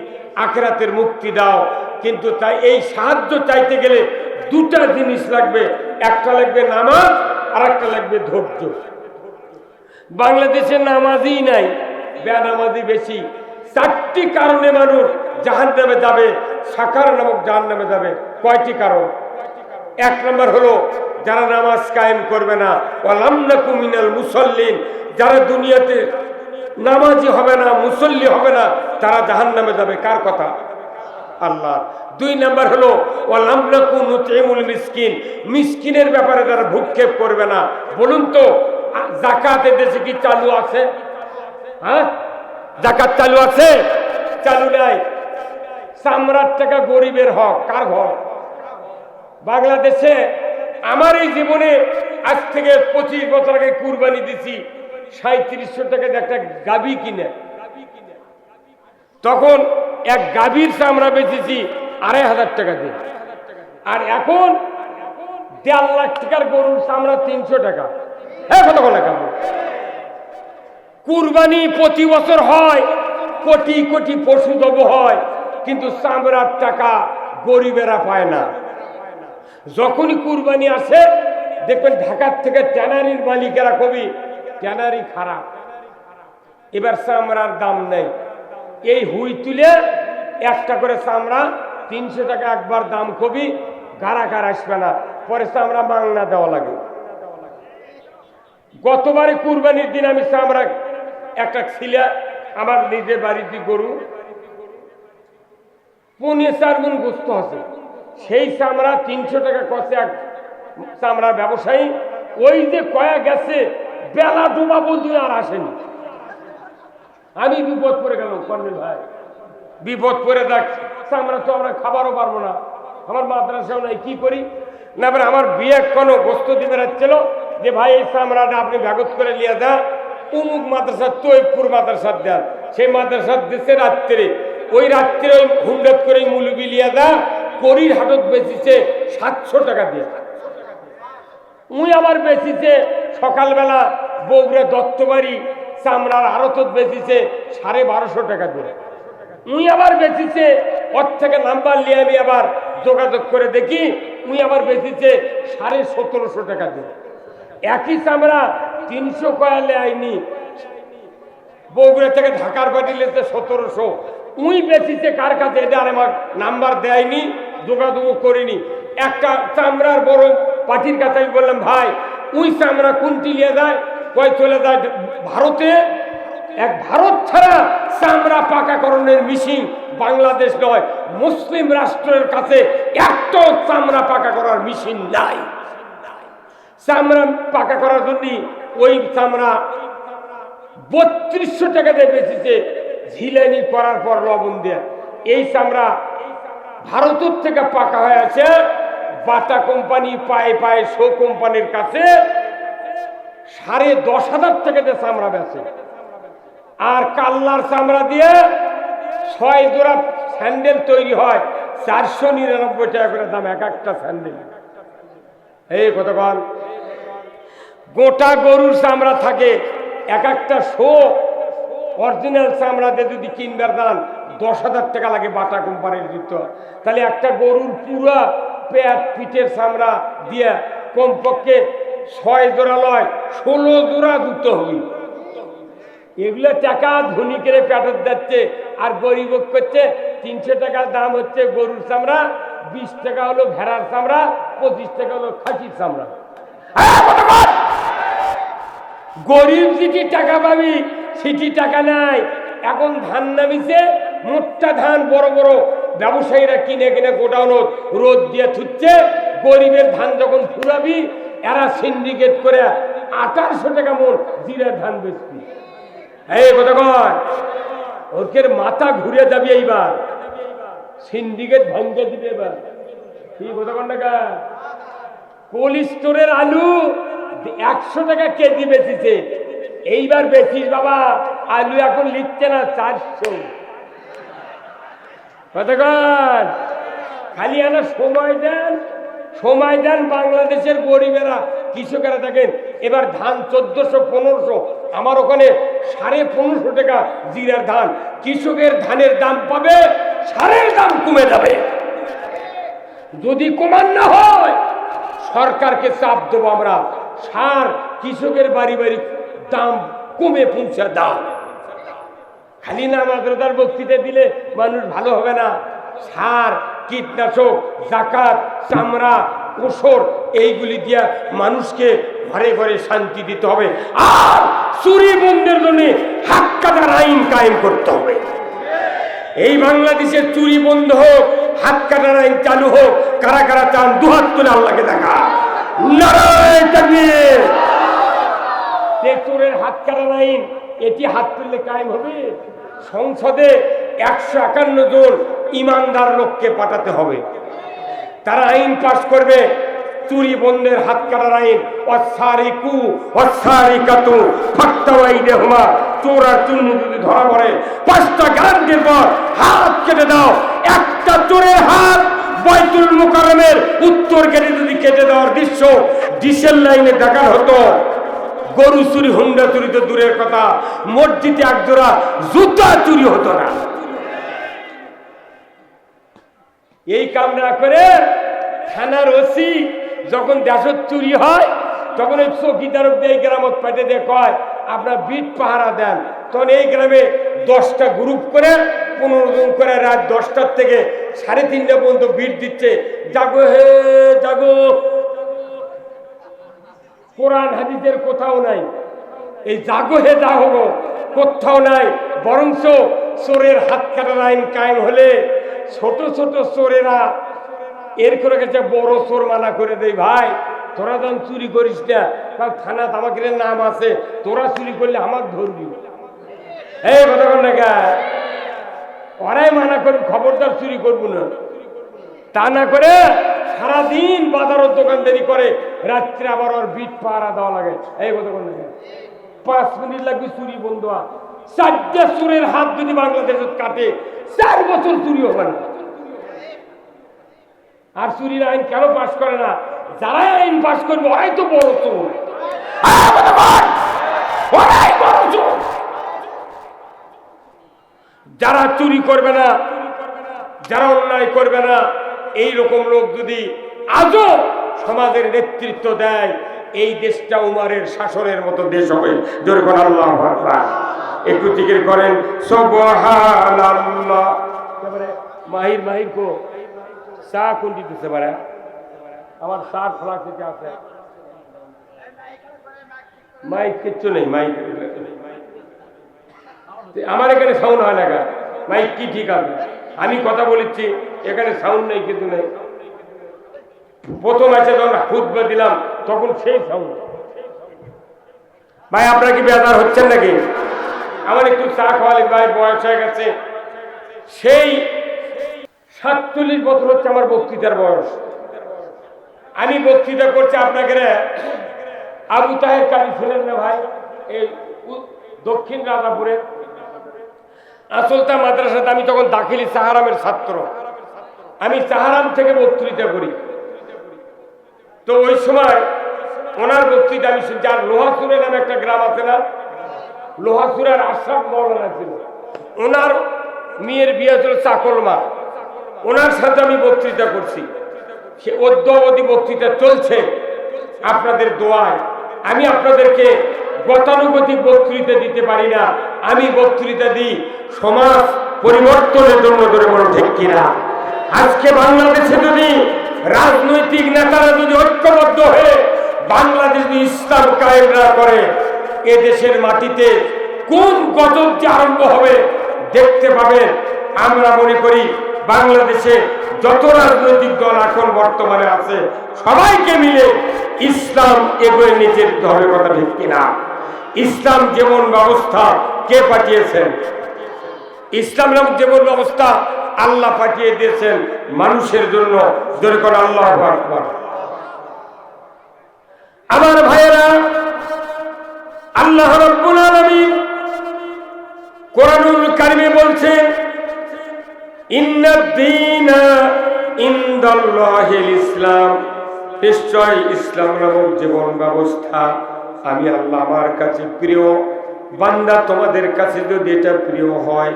আখিরাতের মুক্তি দাও। কিন্তু তাই এই সাহায্য চাইতে গেলে 2টা জিনিস লাগবে, একটা লাগবে নামাজ আর একটা লাগবে ধৈর্য। বাংলাদেশে নামাজই নাই, বেনামাজি বেশি। 4টি কারণে মানুষ জাহান্নামে যাবে, সাকার নামক জাহান্নামে যাবে। কয়টি কারণ? 1 নম্বর হলো যারা নামাজ কায়েম করবে না, ওয়ালাম নাকু মিনাল মুসাল্লিন, যারা দুনিয়াতে নামাজি হবে না, মুসল্লি হবে না, তারা জাহান্নামে যাবে। কার কথা? আল্লাহ। 2 নম্বর হলো ওয়ালাম নাকু নুতিমুল মিসকিন, মিসকিনের ব্যাপারে যারা ভূক্ষেপ করবে না। বলুন তো যাকাত দেশে কি চালু আছে? হ্যাঁ, যাকাত চালু আছে? চালু নাই। চামড়ার টাকা গরিবের হক। কার হক? বাংলাদেশে আমার এই জীবনে আজ থেকে 25 বছর আগে কুরবানি দিছি 3700 টাকা দিয়ে একটা গাভী কিনে। তখন এক গাভীর চামড়া বেচেছি 2500 টাকা দিয়ে। আর এখন 1.5 লাখ টাকার গরুর চামড়া 300 টাকা। কত টাকা? কুরবানি প্রতি বছর হয়, কোটি কোটি পশু জব হয়, কিন্তু চামড়ার টাকা গরিবেরা পায় না। যখনই কুরবানি আসে দেখবেন ঢাকার থেকে ট্যানারির মালিকেরা কবি ট্যানারি খারাপ, এবার চামড়ার দাম নেই। এই হুই তুলে একটা করে চামড়া 300 টাকা একবার দাম কবি, গাড়াগার আসবে না, পরে চামড়া মাংনা দেওয়া লাগে। গতবারে কুরবানির দিন আমি চামড়া একটা ছিলে, আমার নিজের বাড়িতে গরু 4.5 গুণ গোস্ত আছে, সেই চামড়া 300 টাকা কষে এক চামড়ার ব্যবসায়ী। ওই যে কয়া গেছে বেলা ডুবা বন্ধু আর আসেনি। আমি বিপদ পড়ে গেলাম কর্নেল ভাই, বিপদ পড়ে দেখ চামড়া তো আমরা খাবারও পারবো না, আমার মাদ্রাসাও নাই, কি করি না। আমার বিয়ে কোনো গোস্ত দিবে রাখছিল যে ভাই এই চামড়াটা আপনি ব্যাগত করে নিয়ে যান অমুক মাদ্রাসার তৈবপুর মাদ্রাসার দেন। সেই মাদ্রাসার দেশে রাত্রে, ওই রাত্রে ওই হুন্ডত করে মুলুবি লিয়ে যা করির হাটত বেচিছে 700 টাকা দিয়ে। উই আবার বেচিছে সকালবেলা বগুড়া দত্তবাড়ি চামড়ার আড়তত বেচিছে 1250 টাকা দিয়ে। উই আবার বেচিছে, ওর থেকে নাম্বার নিয়ে আমি আবার যোগাযোগ করে দেখি, উই আবার বেচিছে 1750 টাকা দিয়ে। একই চামড়া 300 কয়ালে আইনি বগুড়া থেকে ঢাকার পাঠিয়েছে 1700, উই বেচিছে কার কাছে, এটা আর আমার নাম্বার দেয়নি, যোগাযোগ করিনি। একটা চামড়ার বড় পাটির কাছে আমি বললাম, ভাই উই চামড়া কোনটি নিয়ে যায়? কয় চলে যায় ভারতে। এক ভারত ছাড়া চামড়া পাকাকরণের মেশিন বাংলাদেশ নয়, মুসলিম রাষ্ট্রের কাছে একটা চামড়া পাকা করার মেশিন নাই। চামড়া পাকা করার জন্য ওই চামড়া 3200 টাকা দিয়ে বেঁচেছে, ঝিলানি করার পর লবণ দিয়ে। এই চামড়া ভারতের থেকে পাকা হয়ে আছে বাটা কোম্পানি, পায়ে পায়ে শো কোম্পানির কাছে 10,500 টাকা দিয়ে চামড়া বেচে। আর কাল্লার চামড়া দিয়ে 6 জোড়া স্যান্ডেল তৈরি হয়, 499 টাকা করে দাম এক একটা স্যান্ডেল। এই কতক্ষণ গোটা গরুর চামড়া থাকে, এক একটা শো অরিজিনাল চামড়াতে যদি কিনবার দান 10,000 টাকা লাগে বাটা কোম্পানির জুতো। তাহলে একটা গরুর পুরা পেট পিঠের চামড়া দিয়ে কমপক্ষে 6 জোড়া লয় 16 জোড়া জুতো হবে। এগুলো টাকা ধনীকের পেটত যাচ্ছে, আর গরিব করছে 300 টাকার দাম হচ্ছে গরুর চামড়া, 20 টাকা হলো ভেড়ার চামড়া, 25 টাকা হলো খাসির চামড়া। গরিব যেটি টাকা পাবি সেটি টাকা নাই। এখন ধান নামিছে, মোটা ধান বড় বড় ব্যবসায়ীরা কিনে কিনে গোডাউনত রোদ দিয়ে থুচ্ছে। গরিবের ধান যখন ফুরাবি এরা সিন্ডিকেট করে 1800 টাকা মন জিরার ধান বেচবি। এই কথা কয়, ওর মাথা ঘুরে যাবি এইবার, সিন্ডিকেট ভঙ্গে দিবে এবার। কি কথা কন টাকা? কোল্ড স্টোরের আলু 100 টাকা কেজি বেচেছে, এইবার বেচিস বাবা আলু এখন লিখছে না 400। কতক্ষণ খালি আনা সময় দেন, সময় দেন। বাংলাদেশের গরিবেরা কৃষকেরা দেখেন এবার ধান 1400-1500, আমার ওখানে 1550 টাকা জিরার ধান। কৃষকের ধানের দাম পাবে, সারের দাম কমে যাবে। যদি কমান না হয় সরকারকে চাপ দেবো আমরা, সার কৃষকের বাড়ি বাড়ি দাম কমে পৌঁছে দাও। খালি না মাদ্রাসার বক্তৃতা দিলে মানুষ ভালো হবে না। সার, কীটনাশক, জাকাত, চামড়া, ওষুধ এইগুলি দিয়া মানুষকে ঘরে ঘরে শান্তি দিতে হবে। আর চুরি বন্ধের জন্য হাত কাটার আইন কায়েম করতে হবে। এই বাংলাদেশে চুরি বন্ধ হোক, হাত কাটার আইন চালু হোক। কারা কারা চান দুহাত তুলে আল্লাহকে দেখা। নারায়ে তাকবীর। চোরের হাত কাটার আইন এটি হাত তুললে কায়েম হবে। সংসদে 151 জন ইমানদার লোককে পাঠাতে হবে, তারা আইন পাস করবে চুরি বন্ধের হাত কাটার আইন। ওয়াসারিকু ওয়াসারিকাতু ফাক্তাওয়াইদেহুমা, চোর আর চুন্নি যদি ধরা পড়ে 5টা গ্যারান্টির পর হাত কেটে দাও। একটা চোরের হাত বাইতুল মুকাররমের উত্তর গেটে যদি কেটে দেওয়ার দৃশ্য ডিসেল লাইনে দেখানো হতো, গরু চুরি, হুন্ডা চুরি তো দূরের কথা, মসজিদে একজোড়া জুতা চুরি হতো না। এই কাম না করে থানার ওসি যখন দেশত চুরি হয় তখন ওই চৌকিদার এই গ্রামত পাঠে দিয়ে কয় আপনার বিট পাহারা দেন। তখন এই গ্রামে 10টা গ্রুপ করে 15 জন করে রাত 10টার থেকে 3:30 পর্যন্ত বিট দিচ্ছে, জাগো হে জাগো। কোরআন হাদিসের কোথাও নাই এই জাগো হে জাগো, কোথাও নাই। বরঞ্চ চোরের হাত কাটার আইন কায়েম হলে ছোট ছোট চোরেরা এর করে গেছে বড় চোর মানা করে দেয়, ভাই তোরা যখন চুরি করিস না, থানা তামাকের নাম আছে, তোরা চুরি করলে আমার ধরবি। এই কথা বল না, ওরাই মানা করবি খবরদার চুরি করবো না। তা না করে সারাদিন বাজারের দোকানদারি করে, রাত্রে আবার ওর বিট পাহারা দেওয়া লাগে। এই কথা বল না, 5 মিনিট লাগবে চুরি বন্ধ হওয়া। 4টা চোরের হাত যদি বাংলাদেশে কাটে 4 বছর চুরি হবে না। আর চুরির আইন কেন পাস করে না? যারাই আইন পাস করবে ওরাই তো বড় চোর, ওরাই বড় চোর। যারা চুরি করবে না, যারা অন্যায় করবে না, এই রকম লোক যদি আজও সমাজের নেতৃত্ব দেয়, এই দেশটা উমারের শাসনের মতো দেশ হবে। জোরে বল আল্লাহু আকবার। একটু জিকির করেন সুবহানাল্লাহ। এবারে মাহির মাহির কো চা কোন দিতেছে পারে আমার সার ফ্লাক দিতে আছে মাইক কিচ্ছু নেই মাইক আমার এখানে সাউন্ড হয় না মাইক কি ঠিক আছে আমি কথা বলেছি এখানে সাউন্ড নেই কিছু নেই প্রথম আছে যখন খুতবা দিলাম তখন সেই সাউন্ড ভাই আপনারা কি বেজার হচ্ছেন নাকি আমার একটু চা খাওয়ালে ভাই বয়স হয়ে গেছে সেই 47 বছর হচ্ছে আমার বক্তৃতার বয়স আমি বক্তৃতা করছি আপনাকে আবু তাহের কারি ছিলেন না ভাই এই দক্ষিণ রাজাপুরে আসলতা মাদ্রাসাতে আমি তখন দাখিলি সাহারামের ছাত্র আমি সাহারাম থেকে বক্তৃতা করি তো ওই সময় ওনার বক্তৃতা আমি শুনছি আর লোহাসুরে নামে একটা গ্রাম আছে না লোহাসুরের আশরাফ মৌলানা ছিল ওনার মেয়ের বিয়ে ছিল চাকলমা ওনার সাথে আমি বক্তৃতা করছি সে অদ্যাবধি বক্তৃতা চলছে আপনাদের দোয়ায় আমি আপনাদেরকে গতানুগতিক বক্তৃতা দিতে পারি না আমি বক্তৃতা দিই সমাজ পরিবর্তনের জন্য ধরে বলো ঠিক কিনা আজকে বাংলাদেশে যদি রাজনৈতিক নেতারা যদি ঐক্যবদ্ধ হয়ে বাংলাদেশ ইসলাম কায়েম না করে এ দেশের মাটিতে কোন গজব যে আরম্ভ হবে দেখতে পাবেন আমরা মনে করি বাংলাদেশে যত রাজনৈতিক দল এখন বর্তমানে আছে সবাইকে মিলে ইসলাম এগোয় নিতে হবে কথা ঠিক কিনা ইসলাম যেমন ব্যবস্থা কে পাঠিয়েছেন ইসলাম নামক যেমন ব্যবস্থা আল্লাহ পাঠিয়ে দিয়েছেন মানুষের জন্য জোরে করে আল্লাহু আকবার আমার ভাইয়েরা আল্লাহ রাব্বুল আলামিন কোরআনুল কারীমে বলছেন ইন্নাদ-দীনা ইনদাল্লাহিল ইসলাম নিশ্চয় ইসলাম নামক জীবন ব্যবস্থা আমি আল্লাহ আমার কাছে প্রিয় বান্দা তোমাদের কাছে যদি এটা প্রিয় হয়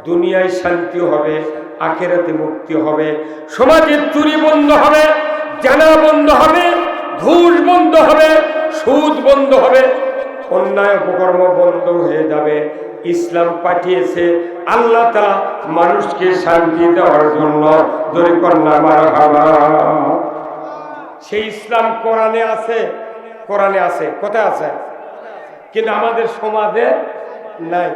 দুনিয়ায় শান্তি হবে আখিরাতে মুক্তি হবে সমাজে চুরি বন্ধ হবে জানা বন্ধ হবে ঘুষ বন্ধ হবে সুদ বন্ধ হবে অন্যায় অপকর্ম বন্ধ হয়ে যাবে ইসলাম পাঠিয়েছে আল্লাহ তাআলা মানুষকে শান্তি দেওয়ার জন্য জোরে কন্যা মারহাবা সেই ইসলাম কোরআনে আছে কোথায় আছে কিন্তু আমাদের সমাজে নাই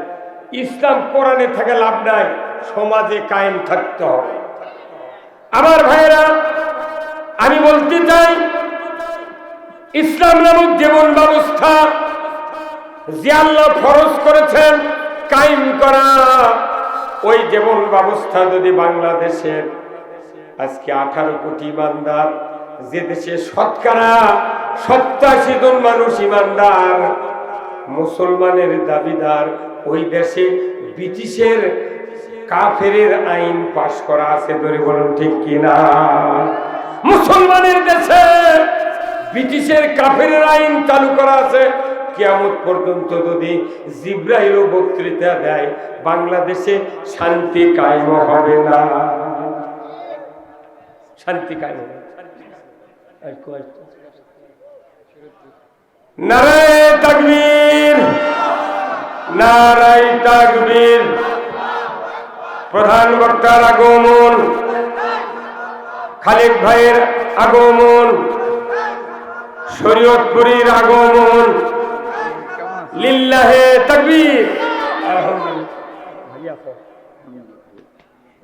ইসলাম কোরআনে থেকে লাভ নাই সমাজে কায়েম থাকতে হবে আমার ভাইয়েরা আমি বলতে চাই ইসলাম নামক জীবন ব্যবস্থা যে আল্লাহ ফরজ করেছেন কায়েম করা ওই জীবন ব্যবস্থা যদি বাংলাদেশের আজকে 18 কোটি ইমানদার যে দেশে শতকরা 87 জন মানুষ ইমানদার মুসলমানের দাবিদার ওই দেশে ব্রিটিশের কাফেরের আইন পাশ করা আছে ধরে বলুন ঠিক কিনা মুসলমানের দেশে ব্রিটিশের কাফেরের আইন চালু করা আছে কিয়ামত পর্যন্ত যদি জিবরাইলও বক্তৃতা দেয় বাংলাদেশে শান্তি কায়েম হবে না শান্তি কায়েম হবে নারায়ে তাকবীর নারায়ে তাকবীর প্রধান বক্তার আগমন খালেক ভাইয়ের আগমন শরীয়তপুরীর আগমন লিল্লাহে তাকবীর